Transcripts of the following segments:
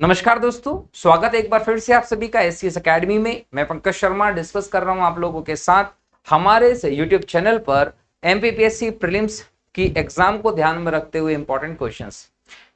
नमस्कार दोस्तों, स्वागत है एक बार फिर से आप सभी का एससीएस एकेडमी में। मैं पंकज शर्मा डिस्कस कर रहा हूं आप लोगों के साथ हमारे इस यूट्यूब चैनल पर एमपीपीएससी प्रीलिम्स की एग्जाम को ध्यान में रखते हुए इंपॉर्टेंट क्वेश्चंस।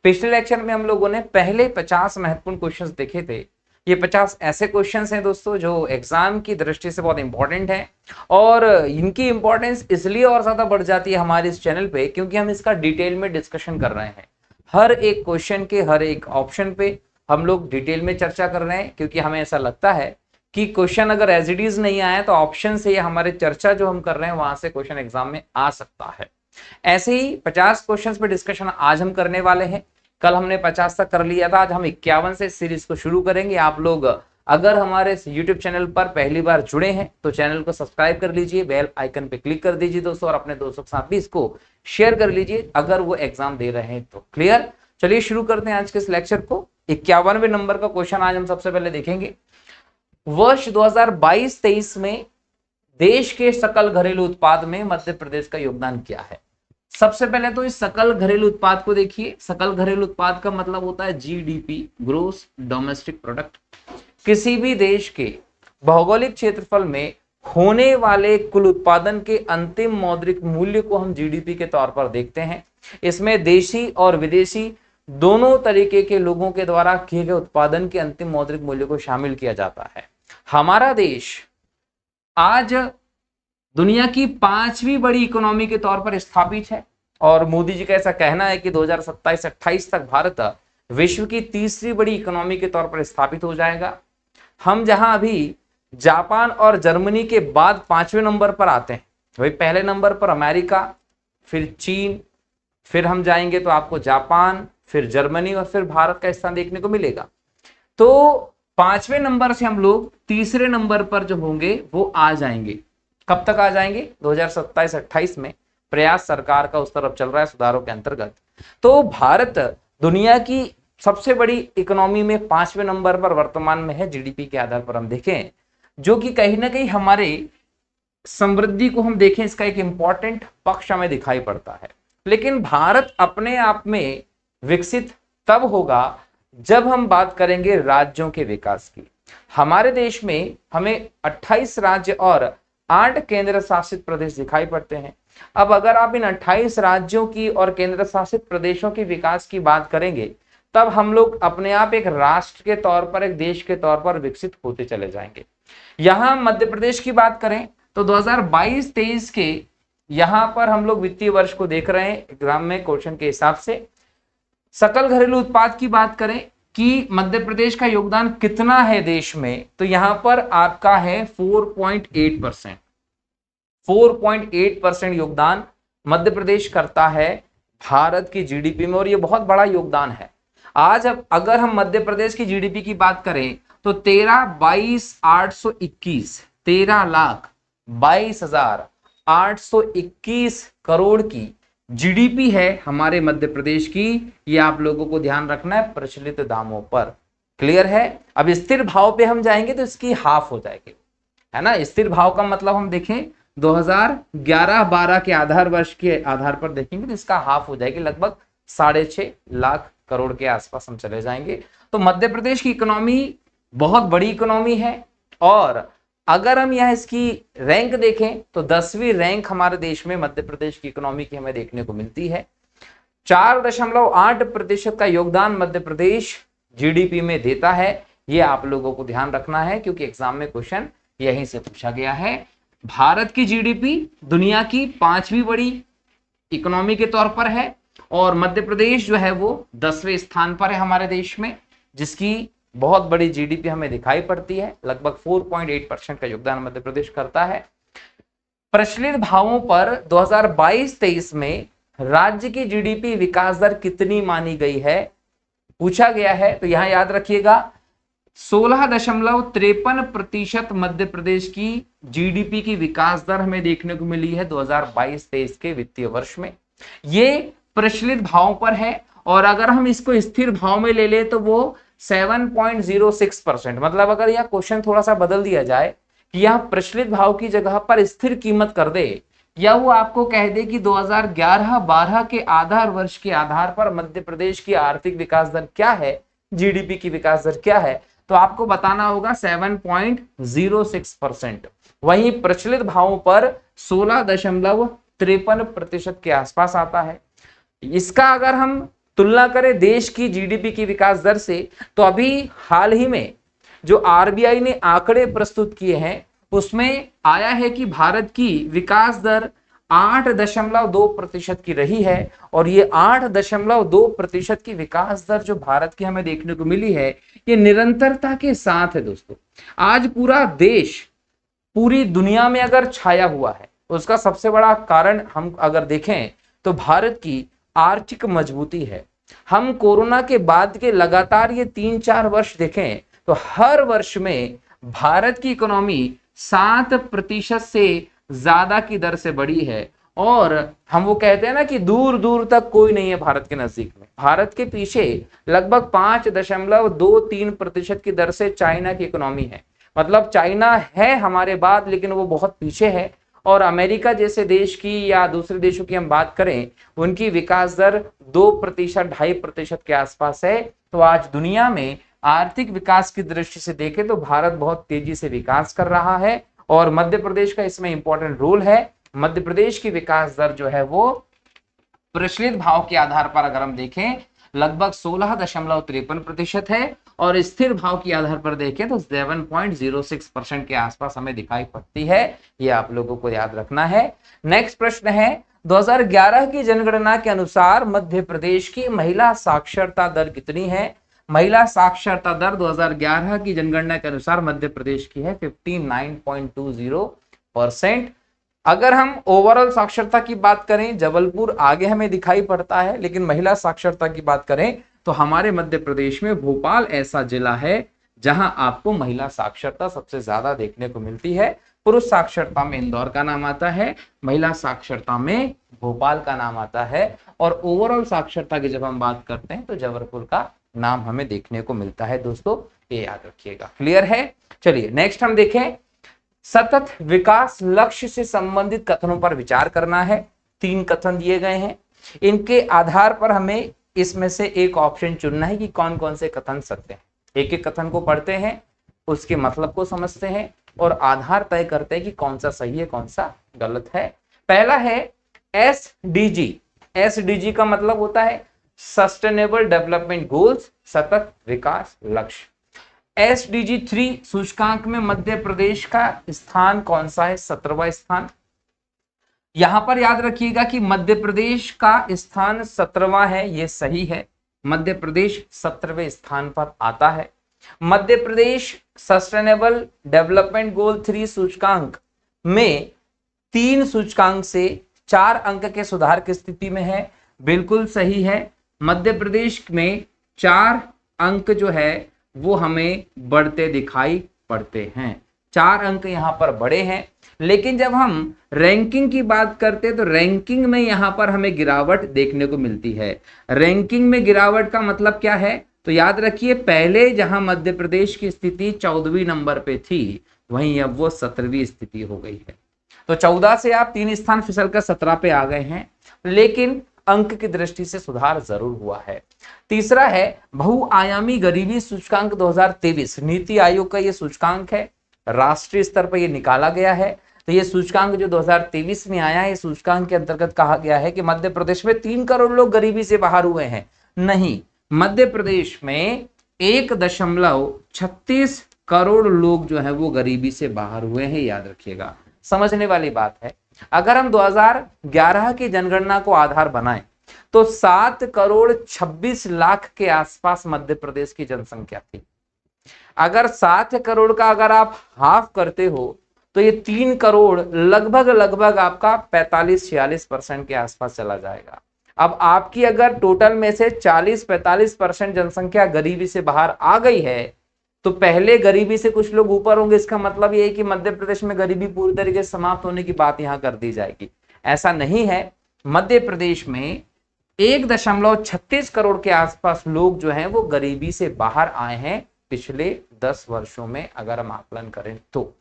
पिछले लेक्चर में हम लोगों ने पहले 50 महत्वपूर्ण क्वेश्चंस देखे थे। ये 50 ऐसे क्वेश्चंस हैं दोस्तों जो एग्जाम की दृष्टि से बहुत इंपॉर्टेंट है और इनकी इंपॉर्टेंस इसलिए और ज्यादा बढ़ जाती है हमारे इस चैनल पे क्योंकि हम इसका डिटेल में डिस्कशन कर रहे हैं। हर एक क्वेश्चन के हर एक ऑप्शन पे हम लोग डिटेल में चर्चा कर रहे हैं क्योंकि हमें ऐसा लगता है कि क्वेश्चन अगर एज इट इज नहीं आया तो ऑप्शन से या हमारे चर्चा जो हम कर रहे हैं वहां से क्वेश्चन एग्जाम में आ सकता है। ऐसे ही 50 क्वेश्चंस पे डिस्कशन आज हम करने वाले हैं। कल हमने 50 तक कर लिया था, आज हम 51 से सीरीज को शुरू करेंगे। आप लोग अगर हमारे यूट्यूब चैनल पर पहली बार जुड़े हैं तो चैनल को सब्सक्राइब कर लीजिए, बेल आइकन पे क्लिक कर दीजिए दोस्तों और अपने दोस्तों के साथ भी इसको शेयर कर लीजिए अगर वो एग्जाम दे रहे हैं तो। क्लियर? चलिए शुरू करते हैं आज के इस लेक्चर को। 51वें नंबर का क्वेश्चन आज हम सबसे पहले देखेंगे। वर्ष 2022-23 में देश के सकल घरेलू उत्पाद में मध्य प्रदेश का योगदान क्या है? सबसे पहले तो इस सकल घरेलू उत्पाद को देखिए। सकल घरेलू उत्पाद का मतलब होता है जीडीपी, ग्रोस डोमेस्टिक प्रोडक्ट। किसी भी देश के भौगोलिक क्षेत्रफल में होने वाले कुल उत्पादन के अंतिम मौद्रिक मूल्य को हम जीडीपी के तौर पर देखते हैं। इसमें देशी और विदेशी दोनों तरीके के लोगों के द्वारा किए गए उत्पादन के अंतिम मौद्रिक मूल्य को शामिल किया जाता है। हमारा देश आज दुनिया की 5वीं बड़ी इकोनॉमी के तौर पर स्थापित है और मोदी जी का ऐसा कहना है कि 2027-28 तक भारत विश्व की 3री बड़ी इकोनॉमी के तौर पर स्थापित हो जाएगा। हम जहां अभी जापान और जर्मनी के बाद 5वें नंबर पर आते हैं, वही पहले नंबर पर अमेरिका, फिर चीन, फिर हम जाएंगे तो आपको जापान, फिर जर्मनी और फिर भारत का स्थान देखने को मिलेगा। तो 5वें नंबर से हम लोग 3रे नंबर पर जो होंगे वो आ जाएंगे। कब तक आ जाएंगे? 2027-28 में। प्रयास सरकार का उस तरफ चल रहा है सुधारों के अंतर्गत। तो भारत दुनिया की सबसे बड़ी इकोनॉमी में 5वें नंबर पर वर्तमान में है जीडीपी के आधार पर हम देखें, जो कि कहीं ना कहीं हमारे समृद्धि को हम देखें इसका एक इंपॉर्टेंट पक्ष हमें दिखाई पड़ता है। लेकिन भारत अपने आप में विकसित तब होगा जब हम बात करेंगे राज्यों के विकास की। हमारे देश में हमें 28 राज्य और 8 केंद्र शासित प्रदेश दिखाई पड़ते हैं। अब अगर आप इन 28 राज्यों की और केंद्र शासित प्रदेशों की विकास की बात करेंगे तब हम लोग अपने आप एक राष्ट्र के तौर पर, एक देश के तौर पर विकसित होते चले जाएंगे। यहां मध्य प्रदेश की बात करें तो 2022-23 के यहां पर हम लोग वित्तीय वर्ष को देख रहे हैं एग्जाम में क्वेश्चन के हिसाब से। सकल घरेलू उत्पाद की बात करें कि मध्य प्रदेश का योगदान कितना है देश में, तो यहां पर आपका है 4.8%। 4.8% योगदान मध्य प्रदेश करता है भारत की जीडीपी में और ये बहुत बड़ा योगदान है। आज अब अगर हम मध्य प्रदेश की जीडीपी की बात करें तो 13,22,821 करोड़ की जीडीपी है हमारे मध्य प्रदेश की। ये आप लोगों को ध्यान रखना है प्रचलित दामों पर। क्लियर है? अब स्थिर भाव पे हम जाएंगे तो इसकी हाफ हो जाएगी, है ना। स्थिर भाव का मतलब हम देखें 2011-12 के आधार वर्ष के आधार पर देखेंगे तो इसका हाफ हो जाएगी, लगभग 6.5 लाख करोड़ के आसपास हम चले जाएंगे। तो मध्य प्रदेश की इकोनॉमी बहुत बड़ी इकोनॉमी है और अगर हम यहाँ इसकी रैंक देखें तो 10वीं रैंक हमारे देश में मध्य प्रदेश की इकोनॉमी की हमें देखने को मिलती है। 4.8% का योगदान मध्य प्रदेश जीडीपी में देता है। ये आप लोगों को ध्यान रखना है क्योंकि एग्जाम में क्वेश्चन यहीं से पूछा गया है। भारत की जीडीपी दुनिया की 5वीं बड़ी इकोनॉमी के तौर पर है और मध्य प्रदेश जो है वो 10वें स्थान पर है हमारे देश में, जिसकी बहुत बड़ी जीडीपी हमें दिखाई पड़ती है। लगभग 4.8% का योगदान मध्य प्रदेश करता है। प्रचलित भावों पर 2022-23 में राज्य की जीडीपी विकास दर कितनी मानी गई है पूछा गया है। तो यहां याद रखिएगा 16.53% मध्य प्रदेश की जीडीपी की विकास दर हमें देखने को मिली है 2022-23 के वित्तीय वर्ष में। ये प्रचलित भाव पर है और अगर हम इसको स्थिर भाव में ले ले तो वो 7.06%। मतलब अगर यह क्वेश्चन थोड़ा सा बदल दिया जाए कि यह प्रचलित भाव की जगह पर स्थिर कीमत कर दे या वो आपको कह दे कि 2011-12 के आधार वर्ष के आधार पर मध्य प्रदेश की आर्थिक विकास दर क्या है, जीडीपी की विकास दर क्या है, तो आपको बताना होगा 7.06%। वहीं प्रचलित भावों पर 16.53% के आसपास आता है। इसका अगर हम तुलना करें देश की जीडीपी की विकास दर से, तो अभी हाल ही में जो आरबीआई ने आंकड़े प्रस्तुत किए हैं उसमें आया है कि भारत की विकास दर 8.2% की रही है। और ये 8.2% की विकास दर जो भारत की हमें देखने को मिली है, ये निरंतरता के साथ है दोस्तों। आज पूरा देश पूरी दुनिया में अगर छाया हुआ है, उसका सबसे बड़ा कारण हम अगर देखें तो भारत की आर्थिक मजबूती है। हम कोरोना के बाद के लगातार ये 3-4 वर्ष देखें तो हर वर्ष में भारत की इकोनॉमी 7% से ज्यादा की दर से बढ़ी है। और हम वो कहते हैं ना कि दूर दूर तक कोई नहीं है भारत के नजदीक में। भारत के पीछे लगभग 5.23% की दर से चाइना की इकोनॉमी है। मतलब चाइना है हमारे बाद, लेकिन वो बहुत पीछे है। और अमेरिका जैसे देश की या दूसरे देशों की हम बात करें, उनकी विकास दर 2%, 2.5% के आसपास है। तो आज दुनिया में आर्थिक विकास की दृष्टि से देखें तो भारत बहुत तेजी से विकास कर रहा है और मध्य प्रदेश का इसमें इंपॉर्टेंट रोल है। मध्य प्रदेश की विकास दर जो है वो प्रचलित भाव के आधार पर अगर हम देखें लगभग 16.53% है और स्थिर भाव के आधार पर देखें तो 7.06% के आसपास हमें दिखाई पड़ती है। ये आप लोगों को याद रखना है। नेक्स्ट प्रश्न है, 2011 की जनगणना के अनुसार मध्य प्रदेश की महिला साक्षरता दर कितनी है? महिला साक्षरता दर 2011 की जनगणना के अनुसार मध्य प्रदेश की है 59.20%। अगर हम ओवरऑल साक्षरता की बात करें, जबलपुर आगे हमें दिखाई पड़ता है, लेकिन महिला साक्षरता की बात करें तो हमारे मध्य प्रदेश में भोपाल ऐसा जिला है जहां आपको महिला साक्षरता सबसे ज्यादा देखने को मिलती है। पुरुष साक्षरता में इंदौर का नाम आता है, महिला साक्षरता में भोपाल का नाम आता है और ओवरऑल साक्षरता की जब हम बात करते हैं तो जबलपुर का नाम हमें देखने को मिलता है। दोस्तों ये याद रखिएगा। क्लियर है? चलिए नेक्स्ट हम देखें, सतत विकास लक्ष्य से संबंधित कथनों पर विचार करना है। 3 कथन दिए गए हैं, इनके आधार पर हमें इसमें से एक ऑप्शन चुनना है कि कौन कौन से कथन सत्य हैं। एक एक कथन को पढ़ते हैं, उसके मतलब को समझते हैं और आधार तय करते हैं कि कौन सा सही है कौन सा गलत है। पहला है एसडीजी। एसडीजी का मतलब होता है सस्टेनेबल डेवलपमेंट गोल्स, सतत विकास लक्ष्य। एसडीजी 3 सूचकांक में मध्य प्रदेश का स्थान कौन सा है? 17वां स्थान। यहां पर याद रखिएगा कि मध्य प्रदेश का स्थान 17वां है, यह सही है। मध्य प्रदेश 17वें स्थान पर आता है। Madhya Pradesh sustainable development goal 3 सूचकांक में 3 सूचकांक से 4 अंक के सुधार की स्थिति में है, बिल्कुल सही है। मध्य प्रदेश में 4 अंक जो है वो हमें बढ़ते दिखाई पड़ते हैं, 4 अंक यहां पर बढ़े हैं। लेकिन जब हम रैंकिंग की बात करते हैं तो रैंकिंग में यहां पर हमें गिरावट देखने को मिलती है। रैंकिंग में गिरावट का मतलब क्या है? तो याद रखिए, पहले जहां मध्य प्रदेश की स्थिति 14वीं नंबर पे थी, वहीं अब वो 17वीं स्थिति हो गई है। तो 14 से आप 3 स्थान फिसलकर 17 पे आ गए हैं, लेकिन अंक की दृष्टि से सुधार जरूर हुआ है। तीसरा है बहुआयामी गरीबी सूचकांक 2023। नीति आयोग का ये सूचकांक है, राष्ट्रीय स्तर पर ये निकाला गया है। तो ये सूचकांक जो 2023 में आया है, इस सूचकांक के अंतर्गत कहा गया है कि मध्य प्रदेश में 3 करोड़ लोग गरीबी से बाहर हुए हैं। नहीं, मध्य प्रदेश में 1.36 करोड़ लोग जो है वो गरीबी से बाहर हुए हैं, याद रखिएगा। समझने वाली बात है। अगर हम 2011 की जनगणना को आधार बनाएं तो 7 करोड़ 26 लाख के आसपास मध्य प्रदेश की जनसंख्या थी। अगर 7 करोड़ का अगर आप हाफ करते हो तो ये 3 करोड़ लगभग आपका 45-46% के आसपास चला जाएगा। अब आपकी अगर टोटल में से 40-45% जनसंख्या गरीबी से बाहर आ गई है तो पहले गरीबी से कुछ लोग ऊपर होंगे, इसका मतलब ये है कि मध्य प्रदेश में गरीबी पूरी तरीके से समाप्त होने की बात यहां कर दी जाएगी। ऐसा नहीं है। मध्य प्रदेश में 1.36 करोड़ के आसपास लोग जो हैं वो गरीबी से बाहर आए हैं पिछले 10 वर्षों में, अगर हम आकलन करें तो।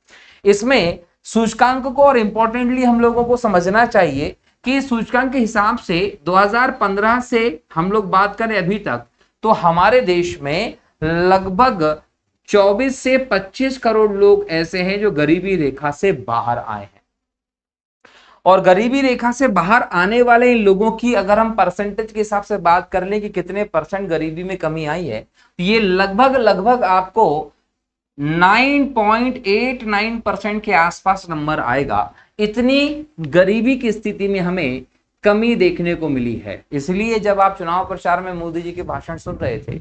इसमें सूचकांक को और इंपॉर्टेंटली हम लोगों को समझना चाहिए कि सूचकांक के हिसाब से 2015 से हम लोग बात करें अभी तक, तो हमारे देश में लगभग 24 से 25 करोड़ लोग ऐसे हैं जो गरीबी रेखा से बाहर आए हैं। और गरीबी रेखा से बाहर आने वाले इन लोगों की अगर हम परसेंटेज के हिसाब से बात कर लें कि कितने परसेंट गरीबी में कमी आई है, तो ये लगभग लगभग आपको 9.89% के आसपास नंबर आएगा। इतनी गरीबी की स्थिति में हमें कमी देखने को मिली है। इसलिए जब आप चुनाव प्रचार में मोदी जी के भाषण सुन रहे थे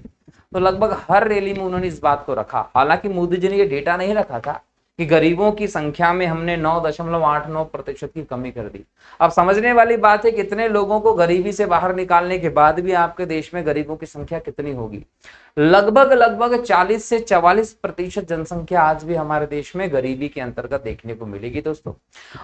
तो लगभग हर रैली में उन्होंने इस बात को रखा। हालांकि मोदी जी ने ये डेटा नहीं रखा था कि गरीबों की संख्या में हमने 9.89% की कमी कर दी। अब समझने वाली बात है कितने लोगों को गरीबी से बाहर निकालने के बाद भी आपके देश में गरीबों की संख्या कितनी होगी। लगभग लगभग 40 से 44% जनसंख्या आज भी हमारे देश में गरीबी के अंतर्गत देखने को मिलेगी दोस्तों।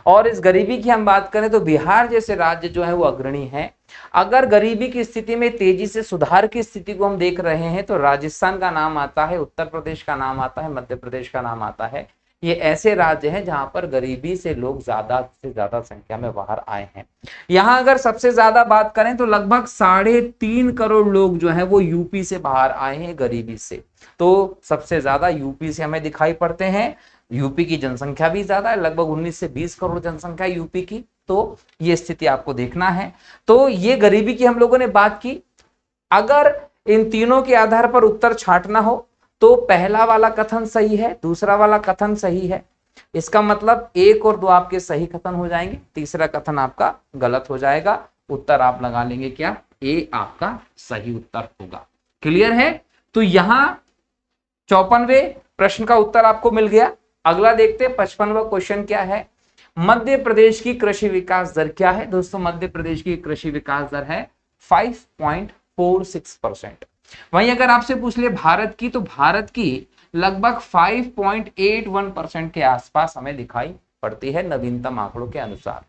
और इस गरीबी की हम बात करें तो बिहार जैसे राज्य जो है वो अग्रणी है। अगर गरीबी की स्थिति में तेजी से सुधार की स्थिति को हम देख रहे हैं तो राजस्थान का नाम आता है, उत्तर प्रदेश का नाम आता है, मध्य प्रदेश का नाम आता है। ये ऐसे राज्य हैं जहां पर गरीबी से लोग ज्यादा से ज्यादा संख्या में बाहर आए हैं। यहां अगर सबसे ज्यादा बात करें तो लगभग 3.5 करोड़ लोग जो है वो यूपी से बाहर आए हैं गरीबी से। तो सबसे ज्यादा यूपी से हमें दिखाई पड़ते हैं। यूपी की जनसंख्या भी ज्यादा है, लगभग 19 से 20 करोड़ जनसंख्या यूपी की। तो ये स्थिति आपको देखना है। तो ये गरीबी की हम लोगों ने बात की। अगर इन तीनों के आधार पर उत्तर छांटना हो तो पहला वाला कथन सही है, दूसरा वाला कथन सही है। इसका मतलब 1 और 2 आपके सही कथन हो जाएंगे, तीसरा कथन आपका गलत हो जाएगा। उत्तर आप लगा लेंगे क्या? ए आपका सही उत्तर होगा। क्लियर है? तो यहां 54वें प्रश्न का उत्तर आपको मिल गया। अगला देखते हैं 55वां क्वेश्चन क्या है। मध्य प्रदेश की कृषि विकास दर क्या है? दोस्तों मध्य प्रदेश की कृषि विकास दर है 5.46%। वहीं अगर आपसे पूछ ले भारत की, तो भारत की लगभग 5.81% के आसपास हमें दिखाई पड़ती है नवीनतम आंकड़ों के अनुसार।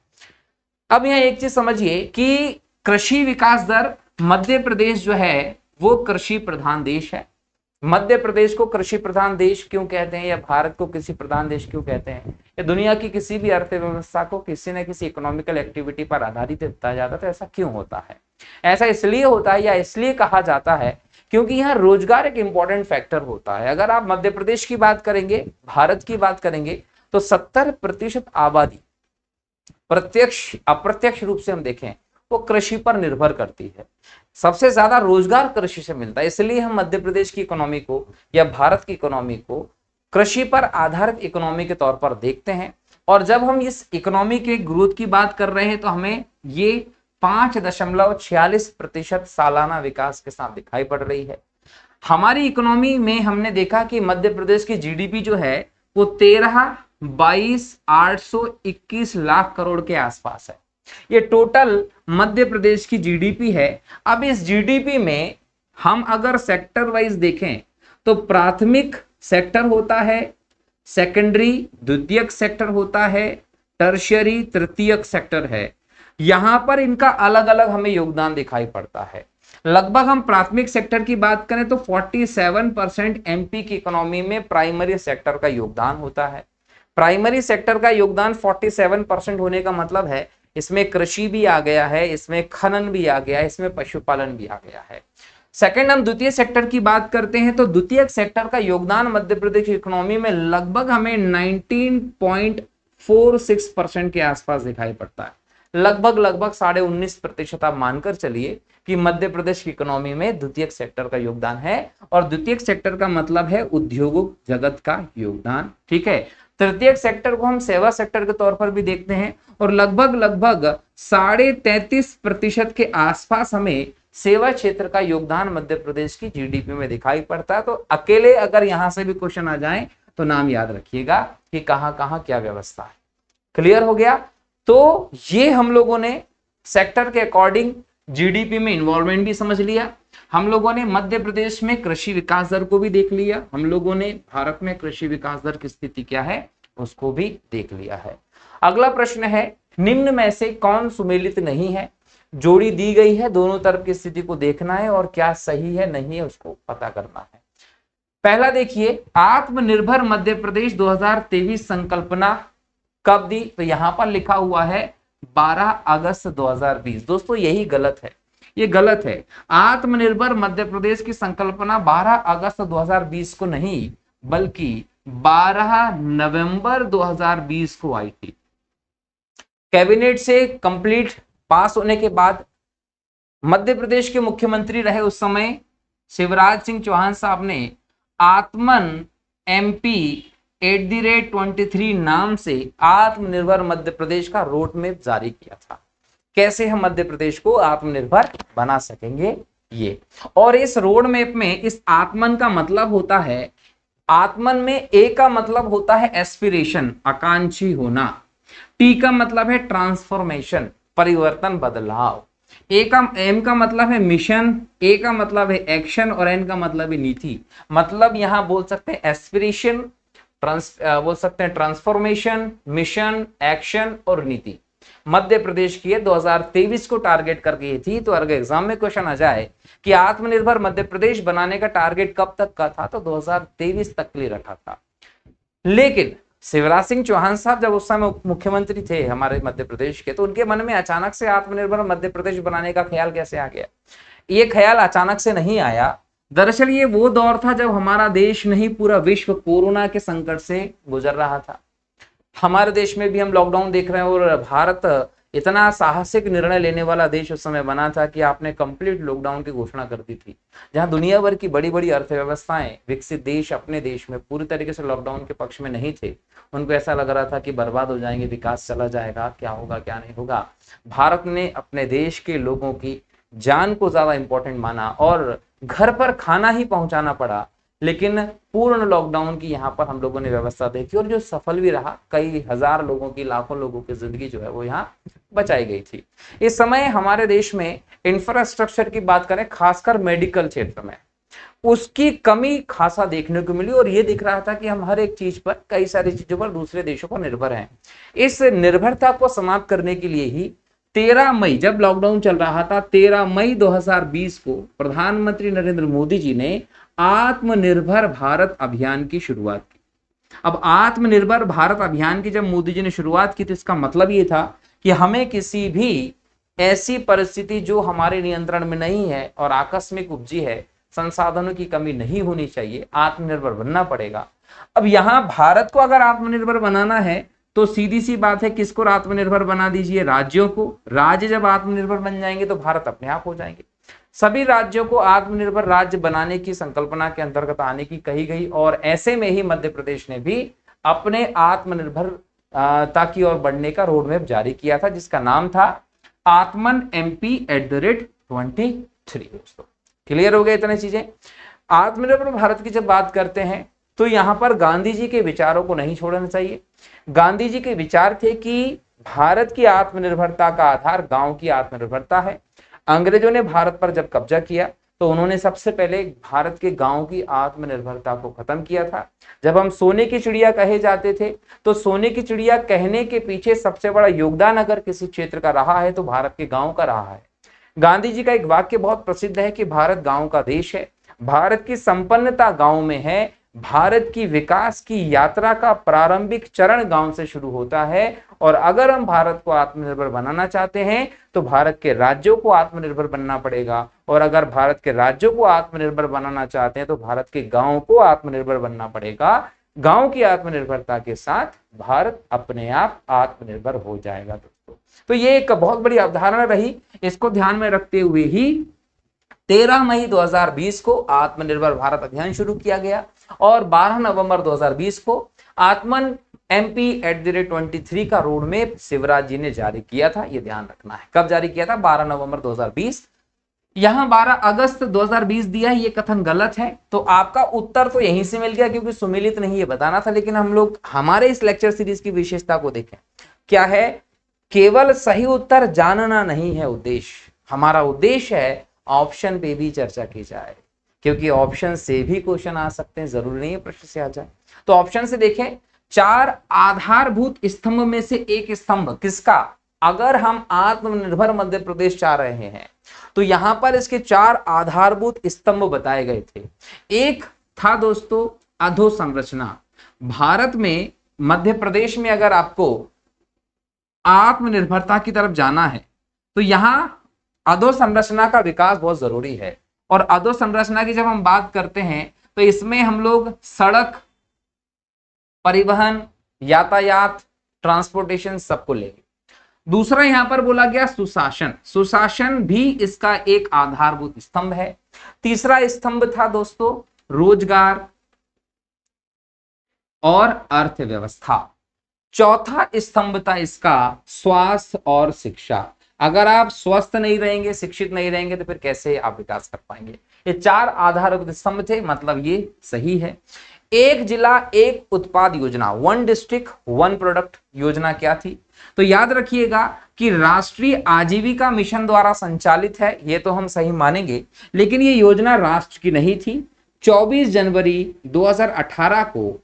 अब यहां एक चीज समझिए कि कृषि विकास दर, मध्य प्रदेश जो है वो कृषि प्रधान देश है। मध्य प्रदेश को कृषि प्रधान देश क्यों कहते हैं, या भारत को कृषि प्रधान देश क्यों कहते हैं? या दुनिया की किसी भी अर्थव्यवस्था को किसी न किसी इकोनॉमिकल एक्टिविटी पर आधारित बताया जाता है, तो ऐसा क्यों होता है? ऐसा इसलिए होता है या इसलिए कहा जाता है क्योंकि यहाँ रोजगार एक इंपॉर्टेंट फैक्टर होता है। अगर आप मध्य प्रदेश की बात करेंगे, भारत की बात करेंगे, तो 70% आबादी प्रत्यक्ष अप्रत्यक्ष रूप से हम देखें वो कृषि पर निर्भर करती है। सबसे ज्यादा रोजगार कृषि से मिलता है। इसलिए हम मध्य प्रदेश की इकोनॉमी को या भारत की इकोनॉमी को कृषि पर आधारित इकोनॉमी के तौर पर देखते हैं। और जब हम इस इकोनॉमी के ग्रोथ की बात कर रहे हैं तो हमें ये 5.46% सालाना विकास के साथ दिखाई पड़ रही है। हमारी इकोनॉमी में हमने देखा कि मध्य प्रदेश की जीडीपी जो है वो 13,22,821 लाख करोड़ के आसपास है। ये टोटल मध्य प्रदेश की जीडीपी है। अब इस जीडीपी में हम अगर सेक्टर वाइज देखें तो प्राथमिक सेक्टर होता है, सेकेंडरी द्वितीयक सेक्टर होता है, टर्शियरी तृतीयक सेक्टर है। यहां पर इनका अलग अलग हमें योगदान दिखाई पड़ता है। लगभग हम प्राथमिक सेक्टर की बात करें तो 47% एमपी की इकोनॉमी में प्राइमरी सेक्टर का योगदान होता है। प्राइमरी सेक्टर का योगदान 47% होने का मतलब है इसमें कृषि भी आ गया है, इसमें खनन भी आ गया है, इसमें पशुपालन भी आ गया है। सेकंड हम द्वितीय सेक्टर की बात करते हैं तो द्वितीय सेक्टर का योगदान मध्य प्रदेश की इकोनॉमी में लगभग हमें 19.46% के आसपास दिखाई पड़ता है। लगभग 19.5% आप मानकर चलिए कि मध्य प्रदेश की इकोनॉमी में द्वितीय सेक्टर का योगदान है। और द्वितीय सेक्टर का मतलब है उद्योग जगत का योगदान, ठीक है। तृतीय सेक्टर को हम सेवा सेक्टर के तौर पर भी देखते हैं और लगभग 33.5% के आसपास हमें सेवा क्षेत्र का योगदान मध्य प्रदेश की जीडीपी में दिखाई पड़ता है। तो अकेले अगर यहां से भी क्वेश्चन आ जाए तो नाम याद रखिएगा कि कहां कहां क्या व्यवस्था है। क्लियर हो गया? तो ये हम लोगों ने सेक्टर के अकॉर्डिंग जीडीपी में इन्वॉल्वमेंट भी समझ लिया, हम लोगों ने मध्य प्रदेश में कृषि विकास दर को भी देख लिया, हम लोगों ने भारत में कृषि विकास दर की स्थिति क्या है उसको भी देख लिया है। अगला प्रश्न है निम्न में से कौन सुमेलित नहीं है? जोड़ी दी गई है, दोनों तरफ की स्थिति को देखना है और क्या सही है नहीं है उसको पता करना है। पहला देखिए, आत्मनिर्भर मध्य प्रदेश 2023 संकल्पना कब दी? तो यहां पर लिखा हुआ है 12 अगस्त 2020। दोस्तों यही गलत है। ये गलत है। आत्मनिर्भर मध्य प्रदेश की संकल्पना 12 अगस्त 2020 को नहीं बल्कि 12 नवंबर 2020 को आई थी। कैबिनेट से कंप्लीट पास होने के बाद मध्य प्रदेश के मुख्यमंत्री रहे उस समय शिवराज सिंह चौहान साहब ने आत्मन MP@23 नाम से आत्मनिर्भर मध्य प्रदेश का रोड मैप जारी किया था। कैसे हम मध्य प्रदेश को आत्मनिर्भर बना सकेंगे ये, और इस रोड मैप में इस आत्मन का मतलब होता है, आत्मन में ए का मतलब होता है एस्पिरेशन, आकांक्षी होना, टी का मतलब है ट्रांसफॉर्मेशन, परिवर्तन, बदलाव, एम का मतलब है मिशन, ए का मतलब है एक्शन और एन का मतलब है नीति। मतलब यहां बोल सकते हैं एस्पिरेशन, बोल सकते हैं ट्रांसफॉर्मेशन, मिशन, एक्शन और नीति। मध्य प्रदेश की 2023 को टारगेट करके ये थी। तो अगर एग्जाम में क्वेश्चन आ जाए कि आत्मनिर्भर मध्य प्रदेश बनाने का टारगेट कब तक का था, तो 2023 तक के लिए रखा था। लेकिन शिवराज सिंह चौहान साहब जब उस समय मुख्यमंत्री थे हमारे मध्य प्रदेश के, तो उनके मन में अचानक से आत्मनिर्भर मध्य प्रदेश बनाने का ख्याल कैसे आ गया? ये ख्याल अचानक से नहीं आया। दरअसल ये वो दौर था जब हमारा देश नहीं पूरा विश्व कोरोना के संकट से गुजर रहा था। हमारे देश में भी हम लॉकडाउन देख रहे हैं और भारत इतना साहसिक निर्णय लेने वाला देश उस समय बना था कि आपने कंप्लीट लॉकडाउन की घोषणा कर दी थी। जहां दुनिया भर की बड़ी बड़ी अर्थव्यवस्थाएं, विकसित देश अपने देश में पूरी तरीके से लॉकडाउन के पक्ष में नहीं थे। उनको ऐसा लग रहा था कि बर्बाद हो जाएंगे, विकास चला जाएगा, क्या होगा क्या नहीं होगा। भारत ने अपने देश के लोगों की जान को ज्यादा इंपॉर्टेंट माना और घर पर खाना ही पहुंचाना पड़ा, लेकिन पूर्ण लॉकडाउन की यहाँ पर हम लोगों ने व्यवस्था देखी और जो सफल भी रहा। कई हजार लोगों की, लाखों लोगों की जिंदगी जो है वो यहाँ बचाई गई थी। इस समय हमारे देश में इंफ्रास्ट्रक्चर की बात करें, खासकर मेडिकल क्षेत्र में, उसकी कमी खासा देखने को मिली और ये दिख रहा था कि हम हर एक चीज पर, कई सारी चीजों पर दूसरे देशों पर निर्भर हैं। इस निर्भरता को समाप्त करने के लिए ही 13 मई, जब लॉकडाउन चल रहा था, 13 मई 2020 को प्रधानमंत्री नरेंद्र मोदी जी ने आत्मनिर्भर भारत अभियान की शुरुआत की। अब आत्मनिर्भर भारत अभियान की जब मोदी जी ने शुरुआत की तो इसका मतलब ये था कि हमें किसी भी ऐसी परिस्थिति जो हमारे नियंत्रण में नहीं है और आकस्मिक उपजी है, संसाधनों की कमी नहीं होनी चाहिए, आत्मनिर्भर बनना पड़ेगा। अब यहां भारत को अगर आत्मनिर्भर बनाना है तो सीधी सी बात है, किसको आत्मनिर्भर बना दीजिए? राज्यों को। राज्य जब आत्मनिर्भर बन जाएंगे तो भारत अपने आप हो जाएंगे। सभी राज्यों को आत्मनिर्भर राज्य बनाने की संकल्पना के अंतर्गत आने की कही गई और ऐसे में ही मध्य प्रदेश ने भी अपने आत्मनिर्भरता की ओर बढ़ने का रोड मैप जारी किया था, जिसका नाम था आत्मन MP@23। दोस्तों क्लियर हो गए इतने चीजें? आत्मनिर्भर भारत की जब बात करते हैं तो यहां पर गांधी जी के विचारों को नहीं छोड़ना चाहिए। गांधी जी के विचार थे कि भारत की आत्मनिर्भरता का आधार गांव की आत्मनिर्भरता है। अंग्रेजों ने भारत पर जब कब्जा किया तो उन्होंने सबसे पहले भारत के गांव की आत्मनिर्भरता को खत्म किया था। जब हम सोने की चिड़िया कहे जाते थे तो सोने की चिड़िया कहने के पीछे सबसे बड़ा योगदान अगर किसी क्षेत्र का रहा है तो भारत के गांव का रहा है। गांधी जी का एक वाक्य बहुत प्रसिद्ध है कि भारत गांव का देश है, भारत की संपन्नता गांव में है, भारत की विकास की यात्रा का प्रारंभिक चरण गांव से शुरू होता है और अगर हम भारत को आत्मनिर्भर बनाना चाहते हैं तो भारत के राज्यों को आत्मनिर्भर बनना पड़ेगा और अगर भारत के राज्यों को आत्मनिर्भर बनाना चाहते हैं तो भारत के गांव को आत्मनिर्भर बनना पड़ेगा। गांव की आत्मनिर्भरता के साथ भारत अपने आप आत्मनिर्भर हो जाएगा। दोस्तों तो ये एक बहुत बड़ी अवधारणा रही, इसको ध्यान में रखते हुए ही 13 मई 2020 को आत्मनिर्भर भारत अभियान शुरू किया गया और 12 नवंबर 2020 को आत्मन MP@23 का रोड मैप शिवराज जी ने जारी किया था। यह ध्यान रखना है, कब जारी किया था? 12 नवंबर 2020। यहां 12 अगस्त 2020 दिया है, ये कथन गलत है। तो आपका उत्तर तो यहीं से मिल गया क्योंकि सुमेलित नहीं ये बताना था। लेकिन हम लोग हमारे इस लेक्चर सीरीज की विशेषता को देखें, क्या है? केवल सही उत्तर जानना नहीं है उद्देश्य। हमारा उद्देश्य है ऑप्शन पे भी चर्चा की जाए, क्योंकि ऑप्शन से भी क्वेश्चन आ सकते हैं, जरूरी नहीं है प्रश्न से आ जाए। तो ऑप्शन से देखें, 4 आधारभूत स्तंभ में से एक स्तंभ किसका? अगर हम आत्मनिर्भर मध्य प्रदेश चाह रहे हैं तो यहां पर इसके 4 आधारभूत स्तंभ बताए गए थे। एक था दोस्तों अधोसंरचना। भारत में मध्य प्रदेश में अगर आपको आत्मनिर्भरता की तरफ जाना है तो यहां अधोसंरचना का विकास बहुत जरूरी है। और अधोसंरचना की जब हम बात करते हैं तो इसमें हम लोग सड़क, परिवहन, यातायात, ट्रांसपोर्टेशन सबको लेंगे। दूसरा यहां पर बोला गया सुशासन, सुशासन भी इसका एक आधारभूत स्तंभ है। तीसरा स्तंभ था दोस्तों रोजगार और अर्थव्यवस्था। चौथा स्तंभ था इसका स्वास्थ्य और शिक्षा। अगर आप स्वस्थ नहीं रहेंगे, शिक्षित नहीं रहेंगे तो फिर कैसे आप विकास कर पाएंगे। ये चार आधारभूत स्तंभ थे, मतलब ये सही है। एक जिला एक उत्पाद योजना, वन डिस्ट्रिक्ट वन प्रोडक्ट योजना क्या थी? तो याद रखिएगा कि राष्ट्रीय आजीविका मिशन द्वारा संचालित है, ये तो हम सही मानेंगे, लेकिन ये योजना राष्ट्र की नहीं थी। 24 जनवरी 2018 को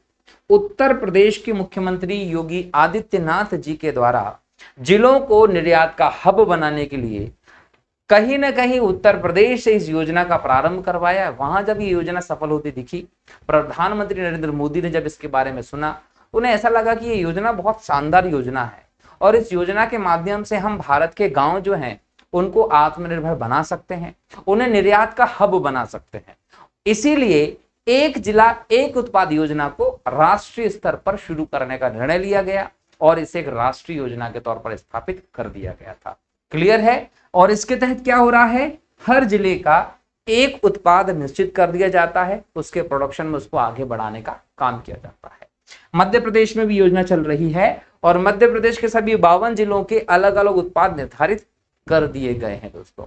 उत्तर प्रदेश के मुख्यमंत्री योगी आदित्यनाथ जी के द्वारा जिलों को निर्यात का हब बनाने के लिए कहीं ना कहीं उत्तर प्रदेश से इस योजना का प्रारंभ करवाया। वहां जब ये योजना सफल होती दिखी, प्रधानमंत्री नरेंद्र मोदी ने जब इसके बारे में सुना, उन्हें ऐसा लगा कि ये योजना बहुत शानदार योजना है और इस योजना के माध्यम से हम भारत के गांव जो हैं उनको आत्मनिर्भर बना सकते हैं, उन्हें निर्यात का हब बना सकते हैं। इसीलिए एक जिला एक उत्पाद योजना को राष्ट्रीय स्तर पर शुरू करने का निर्णय लिया गया और इसे एक राष्ट्रीय योजना के तौर पर स्थापित कर दिया गया था। क्लियर है? और इसके तहत क्या हो रहा है, हर जिले का एक उत्पाद निश्चित कर दिया जाता है, उसके प्रोडक्शन में उसको आगे बढ़ाने का काम किया जाता है। मध्य प्रदेश में भी योजना चल रही है और मध्य प्रदेश के सभी 52 जिलों के अलग अलग उत्पाद निर्धारित कर दिए गए हैं। दोस्तों